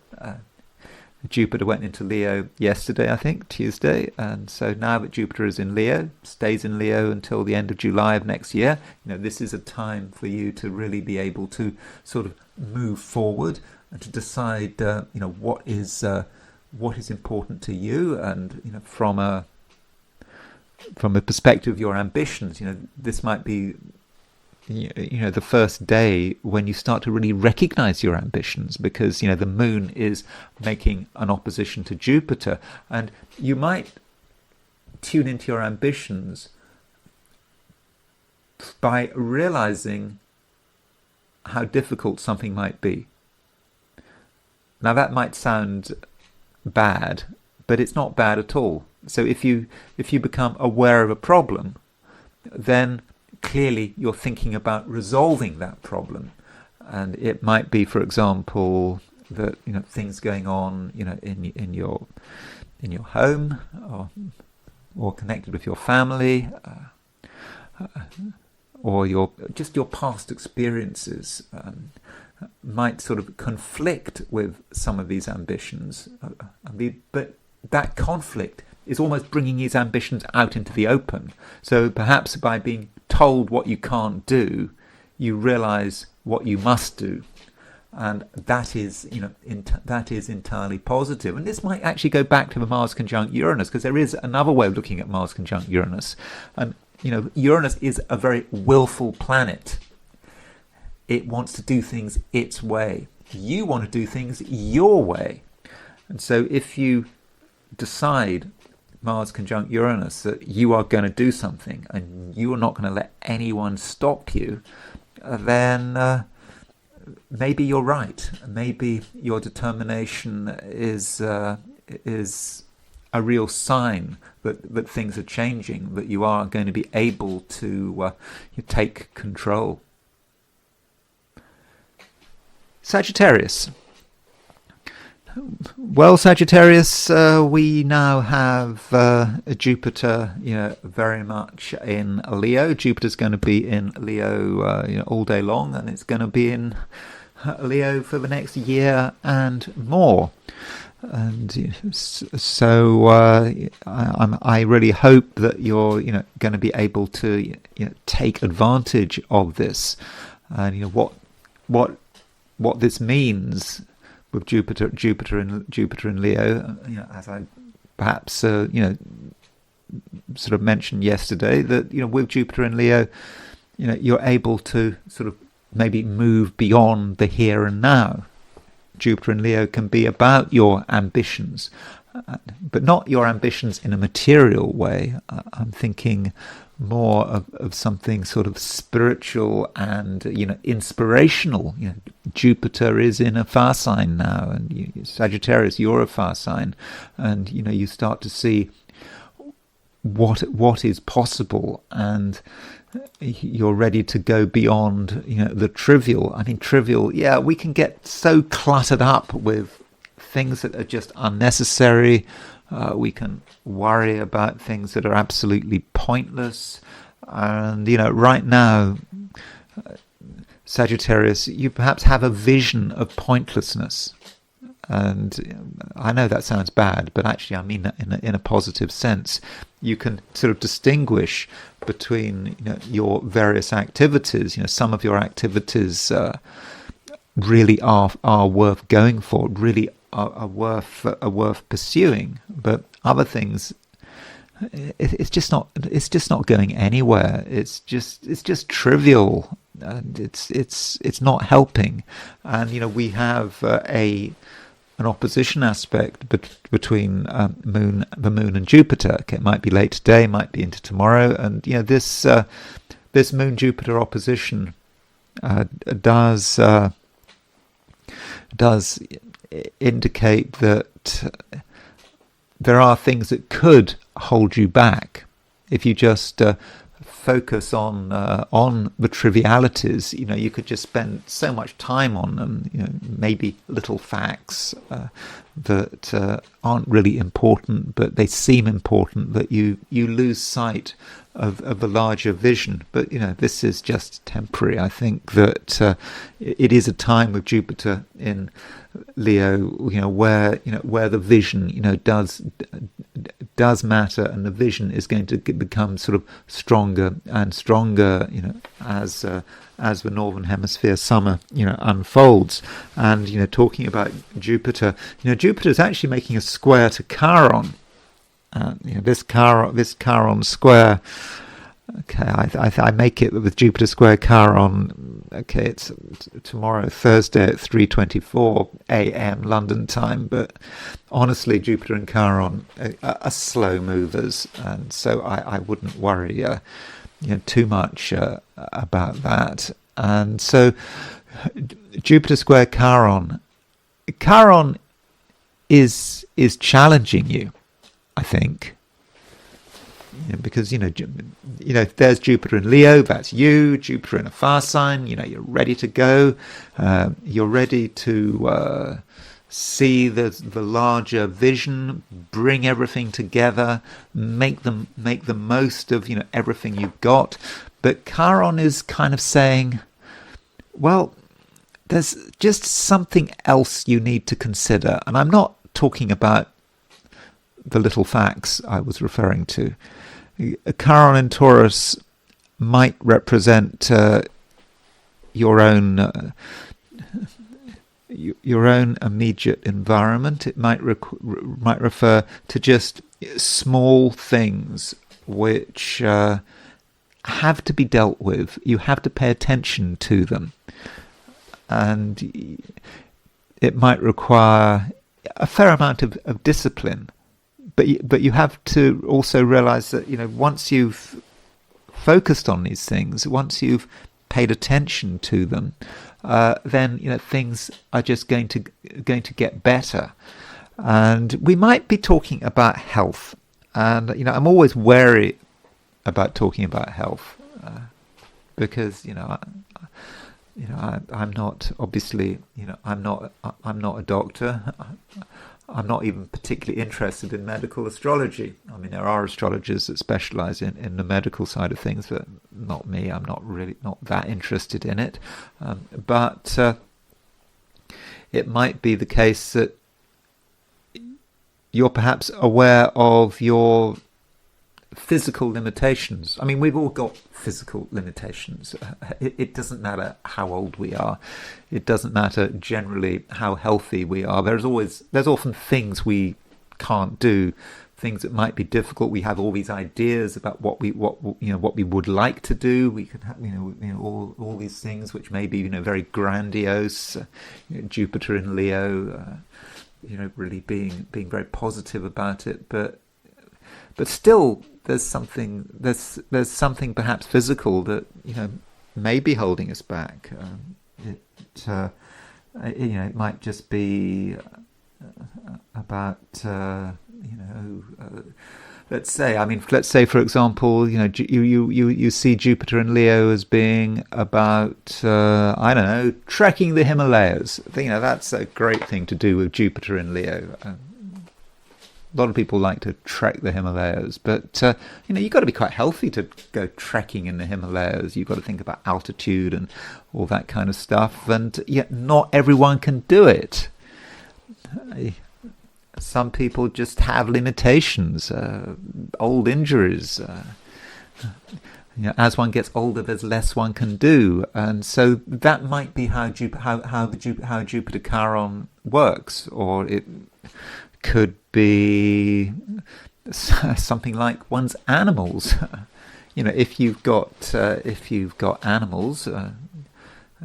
Jupiter went into Leo yesterday, I think, Tuesday, and so now that Jupiter is in Leo, stays in Leo until the end of July of next year, this is a time for you to really be able to sort of move forward and to decide, what is important to you, and from a perspective of your ambitions, this might be the first day when you start to really recognize your ambitions, because the moon is making an opposition to Jupiter, and you might tune into your ambitions by realizing how difficult something might be. Now that might sound bad, but it's not bad at all. So if you become aware of a problem, then clearly you're thinking about resolving that problem. And it might be, for example, that things going on in your home, or connected with your family, or your past experiences might sort of conflict with some of these ambitions. But that conflict is almost bringing these ambitions out into the open. So perhaps by being told what you can't do, you realize what you must do, and that is entirely positive. And this might actually go back to the Mars conjunct Uranus, because there is another way of looking at Mars conjunct Uranus. And Uranus is a very willful planet. It wants to do things its way. You want to do things your way. And so if you decide, Mars conjunct Uranus, that you are going to do something and you are not going to let anyone stop you, then maybe you're right. Maybe your determination is a real sign that things are changing, that you are going to be able to take control. Sagittarius. Well, Sagittarius, we now have Jupiter, very much in Leo. Jupiter's going to be in Leo, all day long, and it's going to be in Leo for the next year and more. And so I really hope that you're, going to be able to, take advantage of this, and what this means with Jupiter in Leo, as I perhaps sort of mentioned yesterday, that with Jupiter in Leo, you're able to sort of maybe move beyond the here and now. Jupiter in Leo can be about your ambitions, but not your ambitions in a material way. I'm thinking more of something sort of spiritual and inspirational. Jupiter is in a fire sign now, and Sagittarius, you're a fire sign, and you start to see what is possible, and you're ready to go beyond the trivial. I mean, trivial, yeah, we can get so cluttered up with things that are just unnecessary. We can worry about things that are absolutely pointless. And right now, Sagittarius, you perhaps have a vision of pointlessness. And I know that sounds bad, but actually I mean that in a positive sense. You can sort of distinguish between your various activities. Some of your activities really are worth going for, really are worth pursuing, but other things, it's just not going anywhere. It's just trivial, and it's not helping. And we have an opposition aspect between the moon and Jupiter. Okay, it might be late today, might be into tomorrow, and this moon Jupiter opposition does indicate that there are things that could hold you back if you just focus on the trivialities. You could just spend so much time on them. Maybe little facts that aren't really important, but they seem important, that you lose sight of the larger vision. But this is just temporary. I think that it is a time with Jupiter in Leo, where the vision does matter, and the vision is going to become sort of stronger and stronger, as the northern hemisphere summer unfolds. And talking about Jupiter, Jupiter is actually making a square to Chiron. This Chiron square. Okay, I make it with Jupiter square Chiron. Okay, it's tomorrow, Thursday at 3:24 a.m. London time. But honestly, Jupiter and Chiron are slow movers, and so I wouldn't worry too much about that. And so Jupiter square Chiron. Chiron is challenging you, I think. Because there's Jupiter in Leo, that's you. Jupiter in a fire sign, you're ready to go. You're ready to see the larger vision, bring everything together, make the most of everything you've got. But Chiron is kind of saying, well, there's just something else you need to consider. And I'm not talking about the little facts I was referring to. Chiron in Taurus might represent your own immediate environment. It might refer to just small things which have to be dealt with. You have to pay attention to them, and it might require a fair amount of discipline. But you have to also realize that once you've focused on these things, once you've paid attention to them, then things are just going to get better. And we might be talking about health, and I'm always wary about talking about health because I'm not obviously I'm not a doctor. I'm not even particularly interested in medical astrology. I mean, there are astrologers that specialize in the medical side of things, but not me. I'm not that interested in it. But it might be the case that you're perhaps aware of your physical limitations. I mean, we've all got physical limitations. It doesn't matter how old we are. It doesn't matter generally how healthy we are. There's often things we can't do things that might be difficult. We have all these ideas about what we would like to do. We could have all these things which may be very grandiose. Jupiter in Leo, really being very positive about it, but still there's something perhaps physical that may be holding us back. It might just be about let's say for example, you see Jupiter in Leo as being about I don't know, trekking the Himalayas. That's a great thing to do with Jupiter in Leo. A lot of people like to trek the Himalayas, but you've got to be quite healthy to go trekking in the Himalayas. You've got to think about altitude and all that kind of stuff, and yet not everyone can do it. Some people just have limitations, old injuries. As one gets older, there's less one can do, and so that might be how Jupiter Chiron works, or it could be something like one's animals. If you've got animals,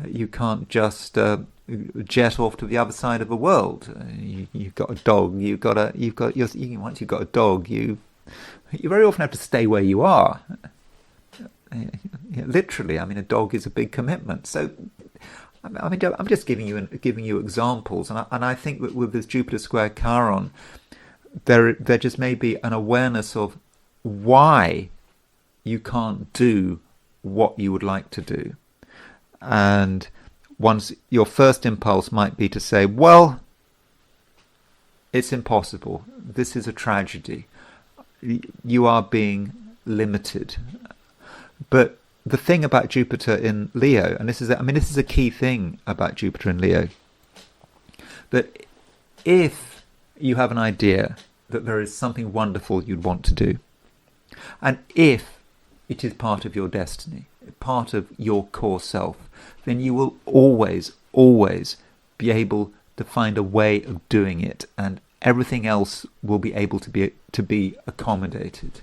you can't just jet off to the other side of the world. You've got a dog. Once you've got a dog, you very often have to stay where you are. Literally, a dog is a big commitment. So, I'm just giving you examples, and I think that with this Jupiter square Chiron, there just may be an awareness of why you can't do what you would like to do, and once your first impulse might be to say, well, it's impossible. This is a tragedy. You are being limited. But the thing about Jupiter in Leo, and this is a key thing about Jupiter in Leo, that if you have an idea that there is something wonderful you'd want to do, and if it is part of your destiny, part of your core self, then you will always be able to find a way of doing it, and everything else will be able to be accommodated.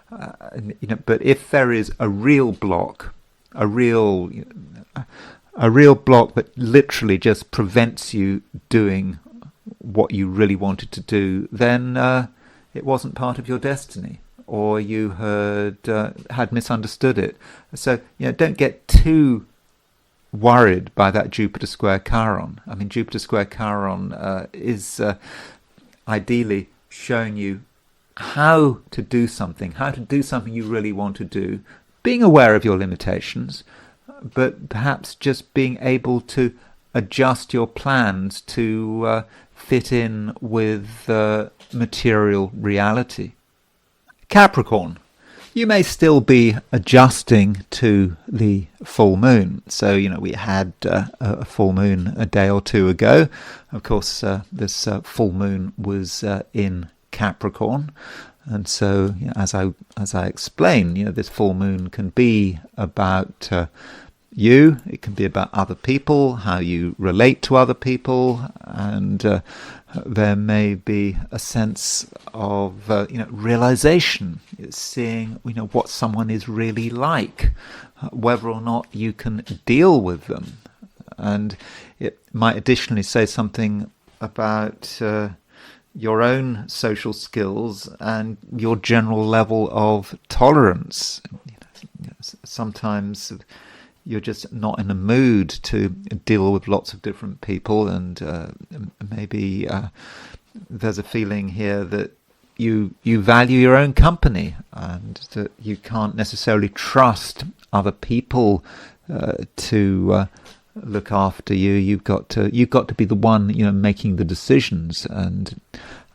But if there is a real block, a real block that literally just prevents you doing what you really wanted to do, then it wasn't part of your destiny, or you had misunderstood it. So don't get too worried by that Jupiter square Chiron. Jupiter square Chiron is ideally showing you how to do something you really want to do, being aware of your limitations, but perhaps just being able to adjust your plans to fit in with material reality. Capricorn, you may still be adjusting to the full moon. So, we had a full moon a day or two ago. Of course, this full moon was in Capricorn, and so as I explained, this full moon can be about you. It can be about other people, how you relate to other people, and there may be a sense of realization, seeing what someone is really like, whether or not you can deal with them, and it might additionally say something about your own social skills and your general level of tolerance. Sometimes you're just not in the mood to deal with lots of different people, and maybe there's a feeling here that you value your own company, and that you can't necessarily trust other people to look after you. You've got to be the one making the decisions, and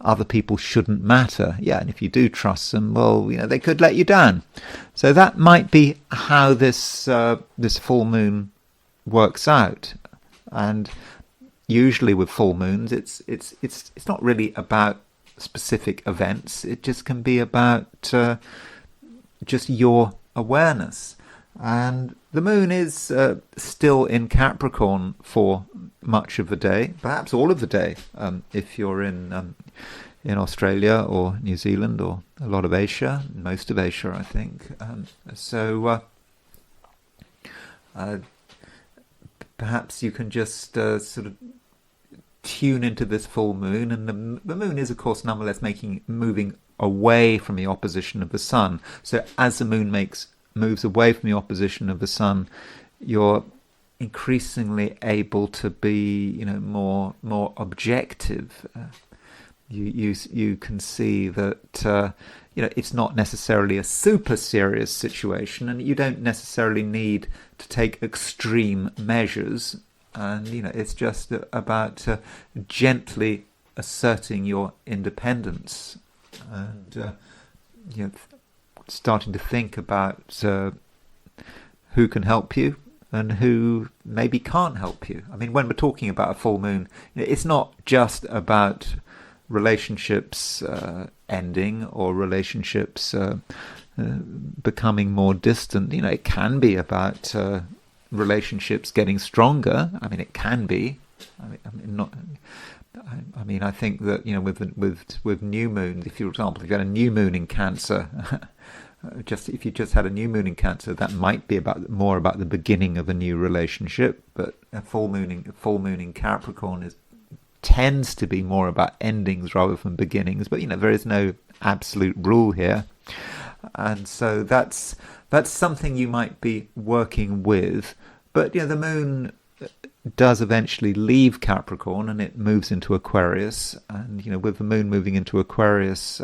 other people shouldn't matter. And if you do trust them, well, they could let you down. So that might be how this full moon works out. And usually with full moons, it's not really about specific events. It just can be about just your awareness. And the moon is still in Capricorn for much of the day, perhaps all of the day, if you're in in Australia or New Zealand or a lot of Asia, most of Asia, I think. Perhaps you can just sort of tune into this full moon, and the moon is, of course, nonetheless moving away from the opposition of the sun. So as the moon moves away from the opposition of the sun, you're increasingly able to be, more objective. You can see that it's not necessarily a super serious situation, and you don't necessarily need to take extreme measures. And it's just about gently asserting your independence, and starting to think about who can help you and who maybe can't help you. I mean, when we're talking about a full moon, it's not just about relationships ending or relationships becoming more distant. It can be about relationships getting stronger. I mean, it can be. I think that with new moon, if you, for example, if you had a new moon in Cancer, if you just had a new moon in Cancer, that might be more about the beginning of a new relationship. But a full moon in Capricorn tends to be more about endings rather than beginnings. But there is no absolute rule here, and so that's something you might be working with. But the moon does eventually leave Capricorn and it moves into Aquarius, and with the moon moving into Aquarius,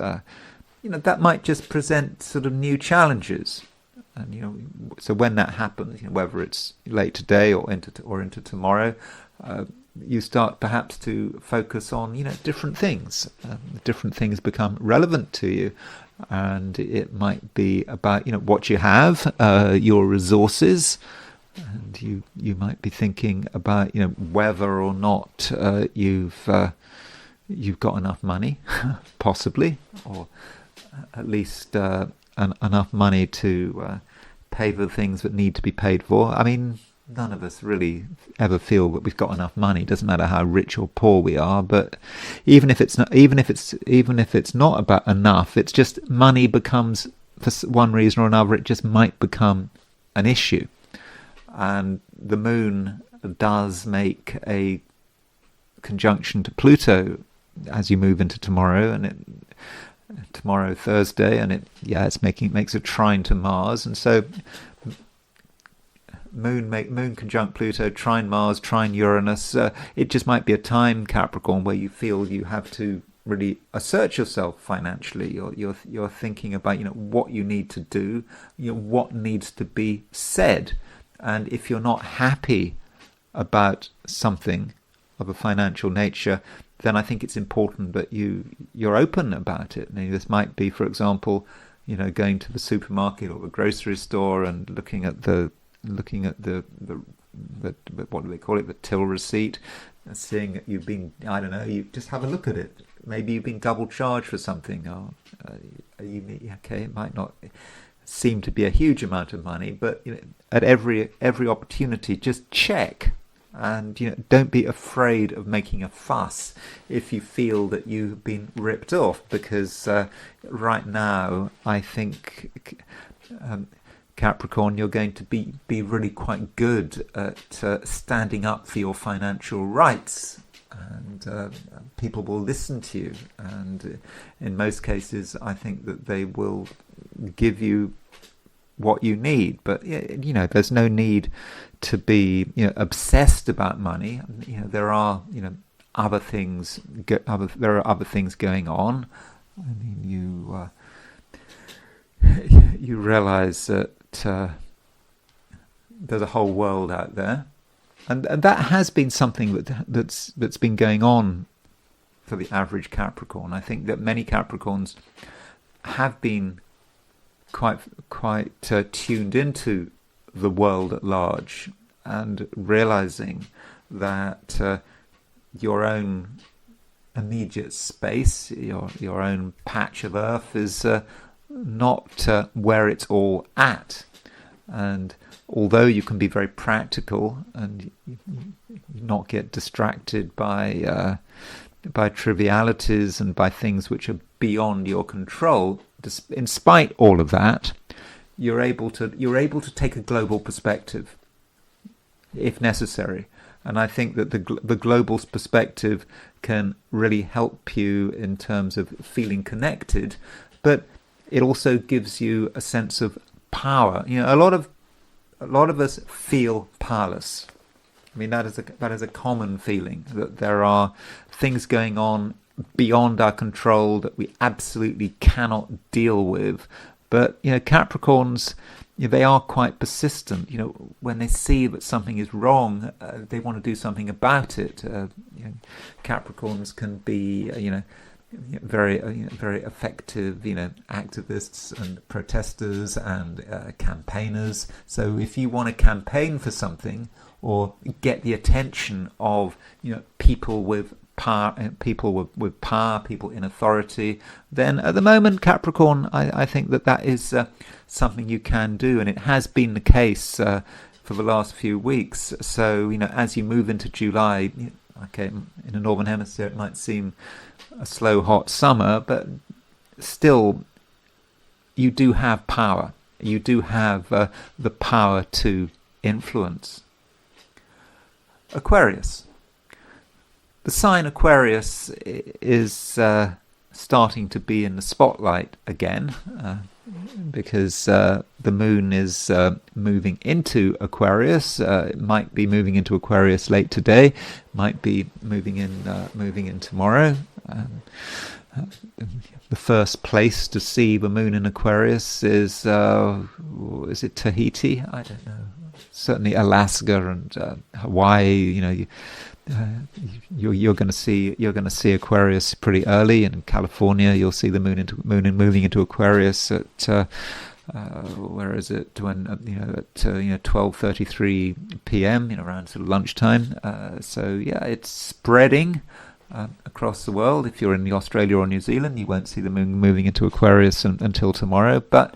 that might just present sort of new challenges. And so when that happens, whether it's late today or into tomorrow, you start perhaps to focus on different things. Different things become relevant to you, and it might be about what you have, your resources, and you might be thinking about whether or not you've got enough money, possibly, or at least enough money to pay for the things that need to be paid for. I mean, none of us really ever feel that we've got enough money. It doesn't matter how rich or poor we are. But even if it's not about enough, it's just money becomes, for one reason or another, it just might become an issue. And the moon does make a conjunction to Pluto as you move into tomorrow, and tomorrow Thursday, and it makes a trine to Mars, and so moon conjunct Pluto, trine Mars, trine Uranus. It just might be a time, Capricorn, where you feel you have to really assert yourself financially. You're thinking about what you need to do, what needs to be said, and if you're not happy about something of a financial nature, then I think it's important that you're open about it. This might be, for example, going to the supermarket or the grocery store and looking at the what do they call it, the till receipt, and seeing that you've been, I don't know, you just have a look at it. Maybe you've been double charged for something, or it might not seem to be a huge amount of money, but at every opportunity, just check. And don't be afraid of making a fuss if you feel that you've been ripped off, because right now I think Capricorn, you're going to be really quite good at standing up for your financial rights, and people will listen to you, and in most cases I think that they will give you what you need. But there's no need to be obsessed about money. There are other things. There are other things going on. I mean, you realize that there's a whole world out there, and that has been something that's been going on for the average Capricorn. I think that many Capricorns have been quite tuned into the world at large, and realizing that your own immediate space, your own patch of earth, is not where it's all at. And although you can be very practical and not get distracted by trivialities and by things which are beyond your control, in spite all of that, you're able to take a global perspective, if necessary. And I think that the global perspective can really help you in terms of feeling connected, but it also gives you a sense of power. A lot of us feel powerless. I mean, that is a common feeling, that there are things going on beyond our control that we absolutely cannot deal with. But Capricorns, they are quite persistent. When they see that something is wrong, they want to do something about it. Capricorns can be, very effective, activists and protesters and campaigners. So if you want to campaign for something or get the attention of people with power, people in authority, then at the moment, Capricorn, I think that is something you can do, and it has been the case for the last few weeks. So as you move into July, okay, in the Northern Hemisphere it might seem a slow, hot summer, but still you do have power. You do have the power to influence. Aquarius. The sign Aquarius is starting to be in the spotlight again, because the moon is moving into Aquarius. It might be moving into Aquarius late today, might be moving in tomorrow. The first place to see the moon in Aquarius is it Tahiti? I don't know. Certainly Alaska and Hawaii. You're going to see Aquarius pretty early. In California, you'll see the moon moving into Aquarius at where is it? When at 12:33 p.m. around sort of lunchtime. So yeah, it's spreading across the world. If you're in Australia or New Zealand, you won't see the moon moving into Aquarius until tomorrow. But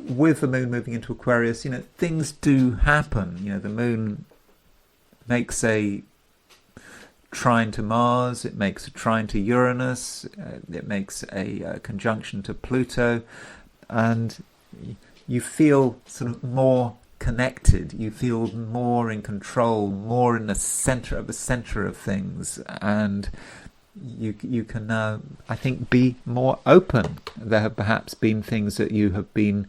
with the moon moving into Aquarius, things do happen. The moon makes a trine to Mars, it makes a trine to Uranus, it makes a conjunction to Pluto, and you feel sort of more connected, you feel more in control, more in the center of things, and you can now, I think, be more open. There have perhaps been things that you have been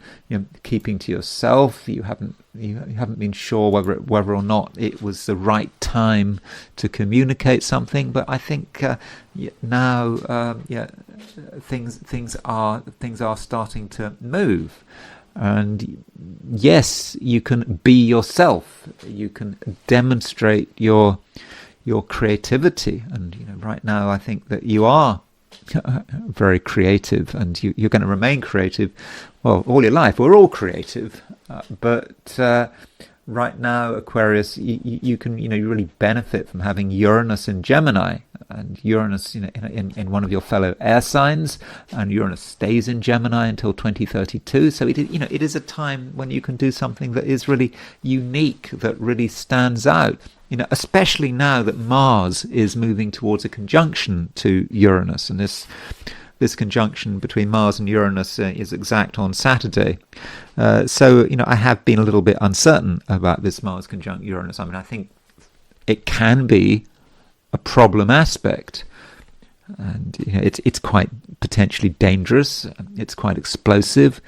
keeping to yourself. You haven't been sure whether or not it was the right time to communicate something. But I think now, things are starting to move. And yes, you can be yourself. You can demonstrate your creativity, and right now I think that you are very creative, and you're going to remain creative, well, all your life. We're all creative, but right now, Aquarius, you can you really benefit from having Uranus in Gemini, and Uranus in one of your fellow air signs, and Uranus stays in Gemini until 2032. So it is a time when you can do something that is really unique, that really stands out. Especially now that Mars is moving towards a conjunction to Uranus, and this conjunction between Mars and Uranus is exact on Saturday. So I have been a little bit uncertain about this Mars conjunct Uranus. I mean, I think it can be a problem aspect, and it's quite potentially dangerous. It's quite explosive,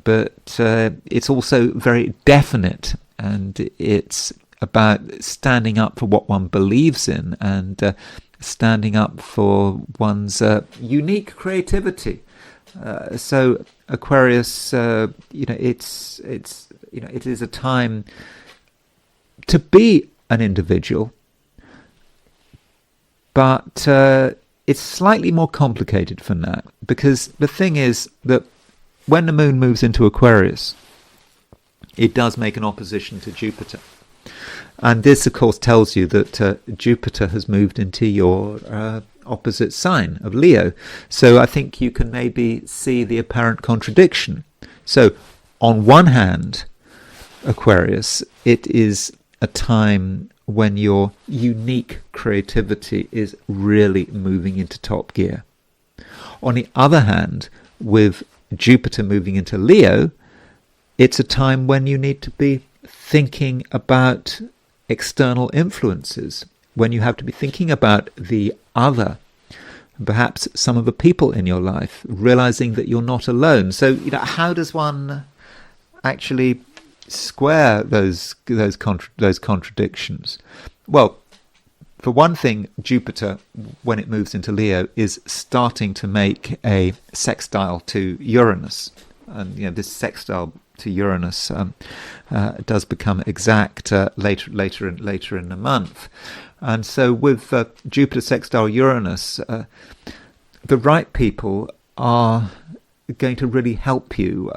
but it's also very definite, and it's about standing up for what one believes in, and standing up for one's unique creativity. So Aquarius, it is a time to be an individual, but it's slightly more complicated than that, because the thing is that when the moon moves into Aquarius, it does make an opposition to Jupiter. And this, of course, tells you that Jupiter has moved into your opposite sign of Leo. So I think you can maybe see the apparent contradiction. So on one hand, Aquarius, it is a time when your unique creativity is really moving into top gear. On the other hand, with Jupiter moving into Leo, it's a time when you need to be thinking about external influences, when you have to be thinking about the other, perhaps some of the people in your life, realizing that you're not alone. So, how does one actually square those contradictions? Well, for one thing, Jupiter, when it moves into Leo, is starting to make a sextile to Uranus, and this sextile to Uranus does become exact later in the month. And so, with Jupiter sextile Uranus, the right people are going to really help you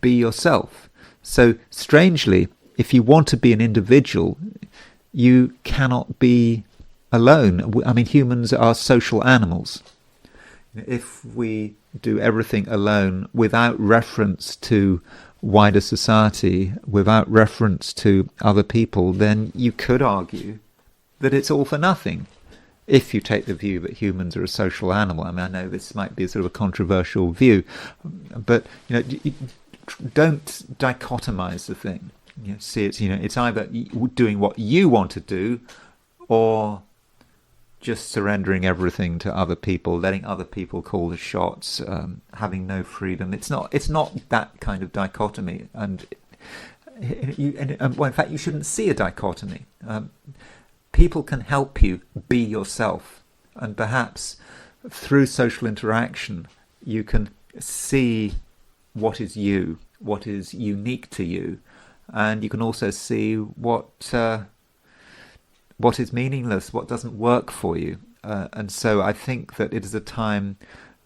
be yourself. So, strangely, if you want to be an individual, you cannot be alone. I mean, humans are social animals. If we do everything alone without reference to wider society, without reference to other people, then you could argue that it's all for nothing. If you take the view that humans are a social animal, I mean, I know this might be a sort of a controversial view, but don't dichotomize the thing. See, it's either doing what you want to do, or just surrendering everything to other people, letting other people call the shots, having no freedom. It's not that kind of dichotomy, and in fact, you shouldn't see a dichotomy. People can help you be yourself, and perhaps through social interaction, you can see what is you, what is unique to you, and you can also see what is meaningless, what doesn't work for you. And so I think that it is a time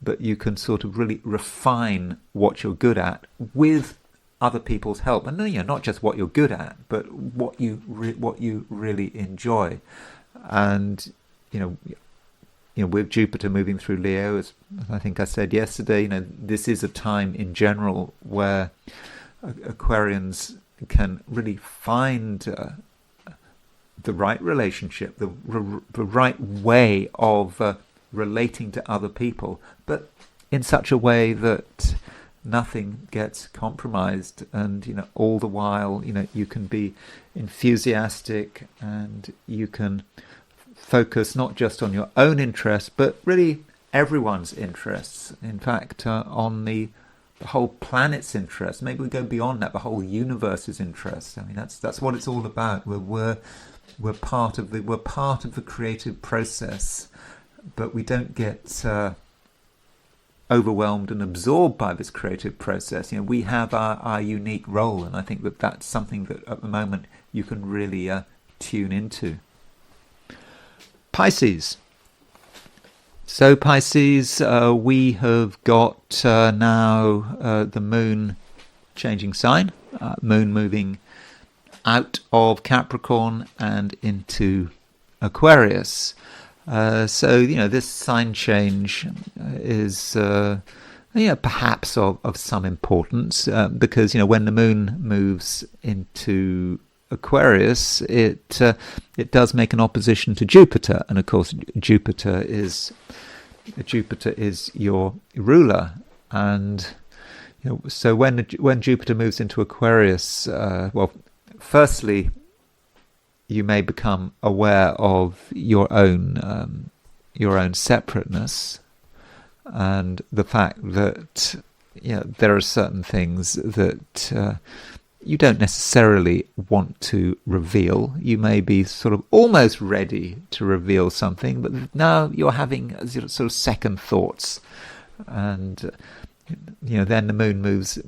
that you can sort of really refine what you're good at with other people's help, and not just what you're good at, but what you really enjoy. And with Jupiter moving through Leo, as I think I said yesterday, this is a time in general where Aquarians can really find the right relationship, the right way of relating to other people, but in such a way that nothing gets compromised, and all the while you can be enthusiastic, and you can focus not just on your own interests but really everyone's interests. In fact, on the whole planet's interests. Maybe we go beyond that, the whole universe's interests. I mean, that's what it's all about. We're part of the creative process, but we don't get overwhelmed and absorbed by this creative process. We have our unique role, and I think that that's something that at the moment you can really tune into. Pisces. So Pisces, we have got now the moon changing sign, moon moving out of Capricorn and into Aquarius. So this sign change is perhaps of some importance, because when the moon moves into Aquarius, it does make an opposition to Jupiter, and of course Jupiter is your ruler, and so when Jupiter moves into Aquarius, firstly, you may become aware of your own separateness, and the fact that there are certain things that you don't necessarily want to reveal. You may be sort of almost ready to reveal something, but now you're having sort of second thoughts, and then the moon moves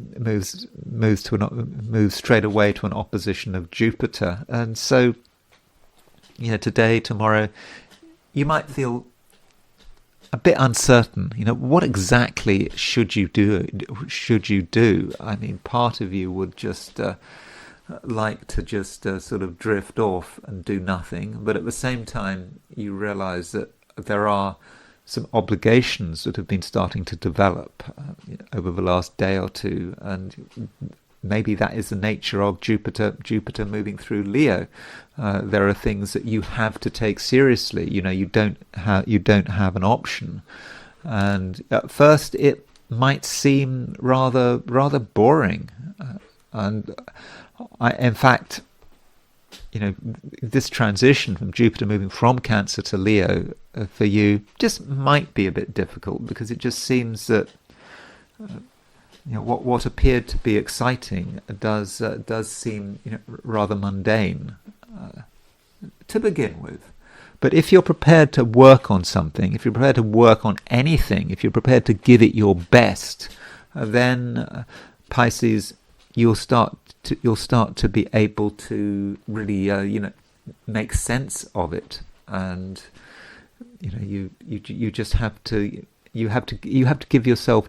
straight away to an opposition of Jupiter, and so today, tomorrow, you might feel a bit uncertain. What exactly should you do? I mean, part of you would just like to just sort of drift off and do nothing, but at the same time, you realise that there are some obligations that have been starting to develop over the last day or two, and maybe that is the nature of Jupiter moving through Leo. There are things that you have to take seriously. You don't have an option. And at first it might seem rather boring. And in fact, this transition from Jupiter moving from Cancer to Leo for you just might be a bit difficult, because it just seems that what appeared to be exciting does seem rather mundane to begin with. But if you're prepared to work on something, if you're prepared to work on anything, if you're prepared to give it your best, then Pisces, you'll start to be able to really make sense of it, and you just have to give yourself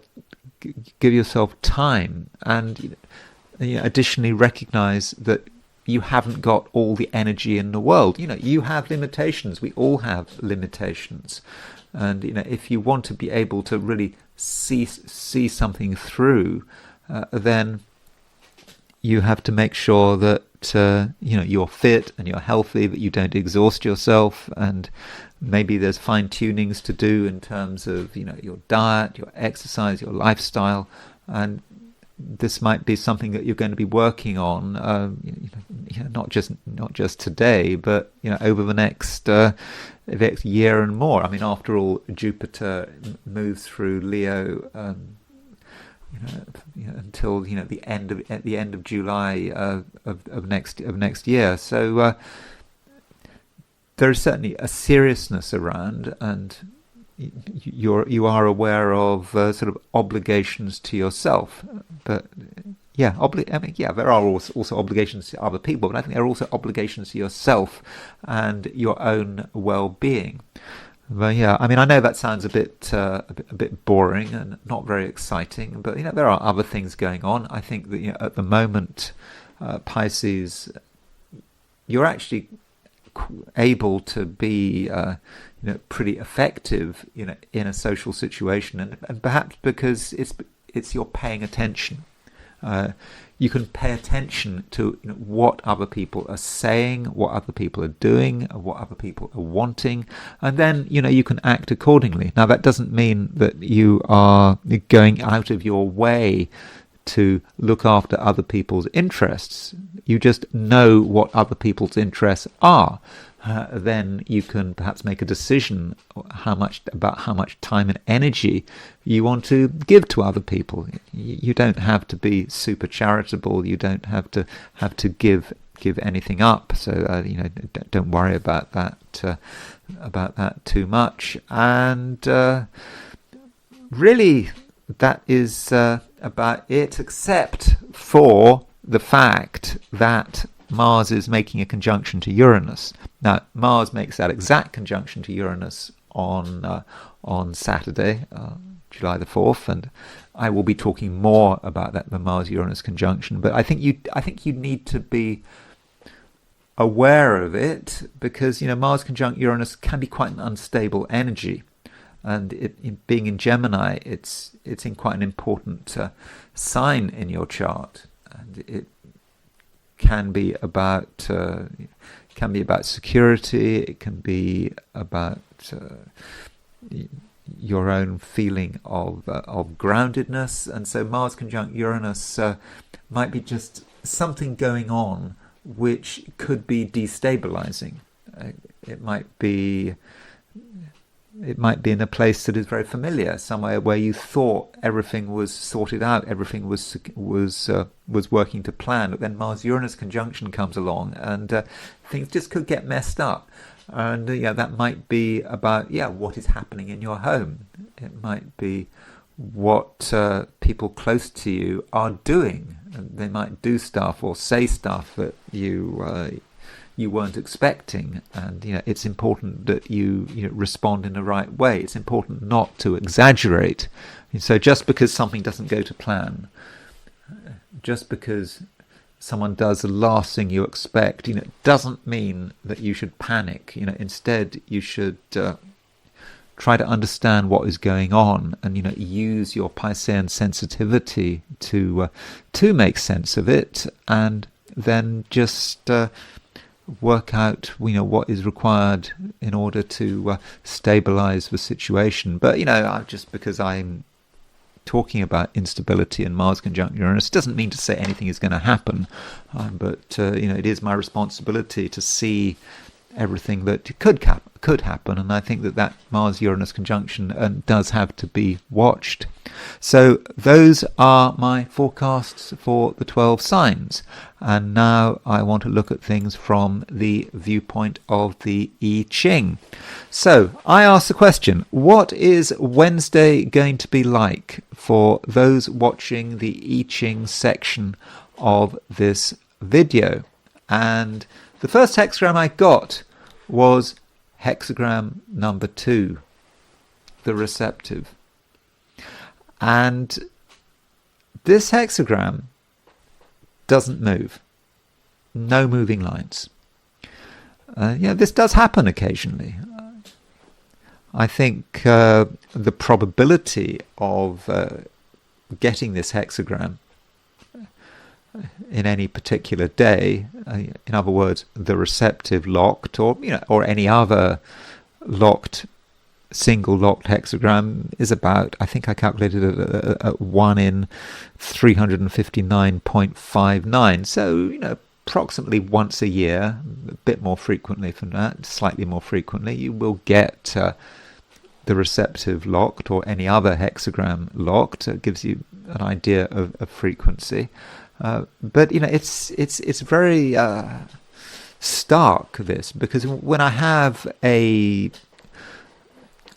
time, and additionally recognize that you haven't got all the energy in the world. You have limitations. We all have limitations. And if you want to be able to really see something through, then you have to make sure that you're fit and you're healthy, that you don't exhaust yourself, and maybe there's fine tunings to do in terms of your diet, your exercise, your lifestyle, and this might be something that you're going to be working on, not just today, but over the next year and more. I mean, after all, Jupiter moves through Leo, until the end of July of next year. So there is certainly a seriousness around, and you are aware of sort of obligations to yourself, but there are also obligations to other people, but I think there are also obligations to yourself and your own well-being. Well, yeah, I mean, I know that sounds a bit boring and not very exciting, but there are other things going on. I think that at the moment, Pisces, you're actually able to be pretty effective in a social situation, and perhaps because it's you're paying attention. You can pay attention to what other people are saying, what other people are doing, what other people are wanting, and then you can act accordingly. Now, that doesn't mean that you are going out of your way to look after other people's interests. You just know what other people's interests are. Then you can perhaps make a decision about how much time and energy you want to give to other people. You don't have to be super charitable. You don't have to give anything up. So don't worry about that too much. And really, that is about it, except for the fact that Mars is making a conjunction to Uranus. Now, Mars makes that exact conjunction to Uranus on Saturday, July the 4th, and I will be talking more about that, the Mars-Uranus conjunction. But I think you need to be aware of it, because Mars conjunct Uranus can be quite an unstable energy, and being in Gemini, it's in quite an important sign in your chart, and it can be about security. It can be about your own feeling of groundedness, and so Mars conjunct Uranus might be just something going on which could be destabilizing. It might be in a place that is very familiar, somewhere where you thought everything was sorted out, everything was working to plan. But then Mars-Uranus conjunction comes along, and things just could get messed up. And that might be about what is happening in your home. It might be what people close to you are doing. They might do stuff or say stuff that you weren't expecting, and it's important that you respond in the right way. It's important not to exaggerate. And so just because something doesn't go to plan, just because someone does the last thing you expect, doesn't mean that you should panic. Instead, you should try to understand what is going on, and use your Piscean sensitivity to make sense of it, and then just work out what is required in order to stabilize the situation. But just because I'm talking about instability and Mars conjunct Uranus doesn't mean to say anything is going to happen, but it is my responsibility to see everything that could happen, and I think that Mars-Uranus conjunction does have to be watched. So those are my forecasts for the 12 signs, and now I want to look at things from the viewpoint of the I Ching. So I asked the question, what is Wednesday going to be like for those watching the I Ching section of this video? And the first hexagram I got was hexagram number 2, the receptive. And this hexagram doesn't move. No moving lines. This does happen occasionally. I think the probability of getting this hexagram in any particular day, in other words, the receptive locked, or any other single locked hexagram, is about, I think I calculated it at 1 in 359.59. So approximately once a year, a bit more frequently than that, slightly more frequently, you will get the receptive locked or any other hexagram locked. It gives you an idea of frequency. But it's very stark, this, because when I have a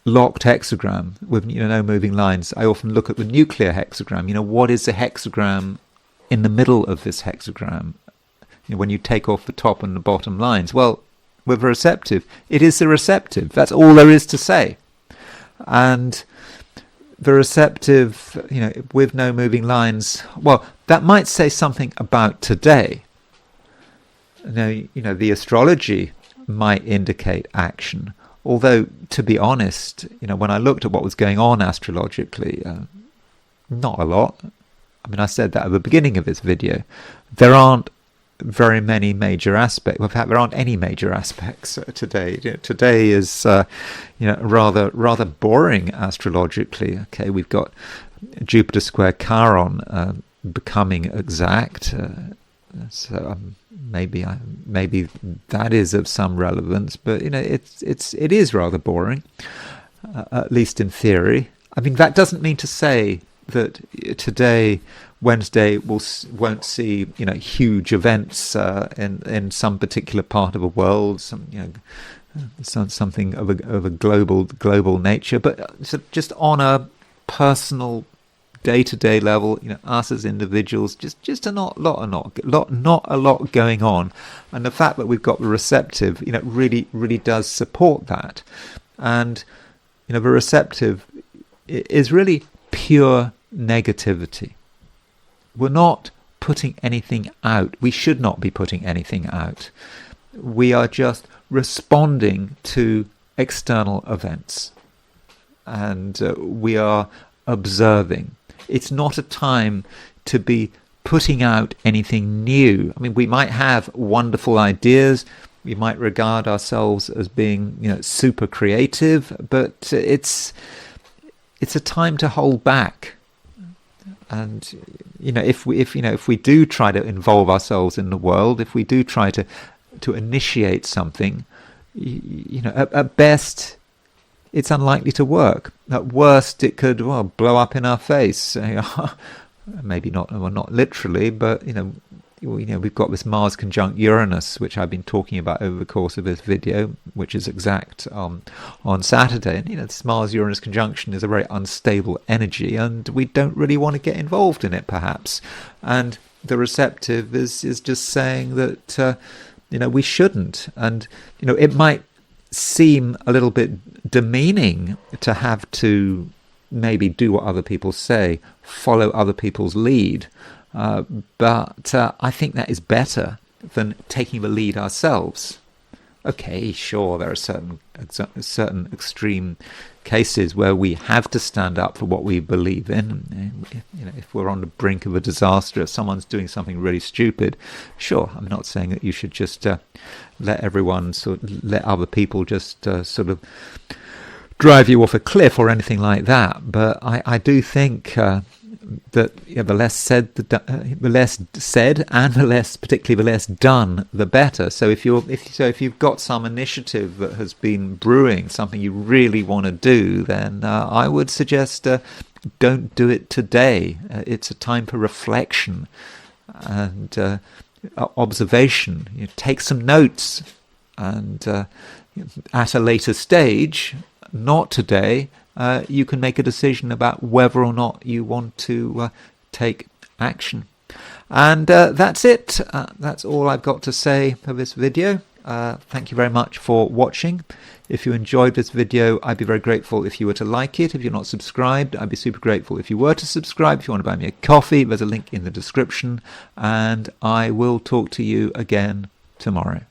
locked hexagram with no moving lines, I often look at the nuclear hexagram. What is the hexagram in the middle of this hexagram? When you take off the top and the bottom lines, well, with a receptive, it is the receptive. That's all there is to say. And the receptive, with no moving lines, well, that might say something about today. The astrology might indicate action. Although, to be honest, when I looked at what was going on astrologically, not a lot. I mean, I said that at the beginning of this video. There aren't very many major aspects. In fact, there aren't any major aspects today. Today is, rather boring astrologically. Okay, we've got Jupiter square Chiron becoming exact. So maybe that is of some relevance, but it is rather boring, at least in theory. I mean, that doesn't mean to say that today, Wednesday, won't see huge events in some particular part of the world, something of a global nature, but just on a personal day-to-day level, us as individuals, just not a lot going on, and the fact that we've got the receptive, really does support that, and the receptive is really pure negativity. We're not putting anything out. We should not be putting anything out. We are just responding to external events, and we are observing. It's not a time to be putting out anything new. I mean, we might have wonderful ideas. We might regard ourselves as being, super creative, but it's a time to hold back. And if we do try to involve ourselves in the world, if we do try to initiate something, at best, it's unlikely to work. At worst, it could blow up in our face. Maybe not literally, but we've got this Mars conjunct Uranus, which I've been talking about over the course of this video, which is exact on Saturday. And this Mars-Uranus conjunction is a very unstable energy, and we don't really want to get involved in it, perhaps. And the receptive is just saying that we shouldn't, and it might seem a little bit demeaning to have to maybe do what other people say, follow other people's lead. But I think that is better than taking the lead ourselves. Okay, sure, there are certain extreme cases where we have to stand up for what we believe in. If we're on the brink of a disaster, if someone's doing something really stupid, sure, I'm not saying that you should just let other people just sort of drive you off a cliff or anything like that. But I do think that the less said, and particularly the less done, the better. So if you've got some initiative that has been brewing, something you really want to do, then I would suggest don't do it today. It's a time for reflection and observation. Take some notes, and at a later stage, not today, you can make a decision about whether or not you want to take action. And that's it. That's all I've got to say for this video. Thank you very much for watching. If you enjoyed this video, I'd be very grateful if you were to like it. If you're not subscribed, I'd be super grateful if you were to subscribe. If you want to buy me a coffee, there's a link in the description. And I will talk to you again tomorrow.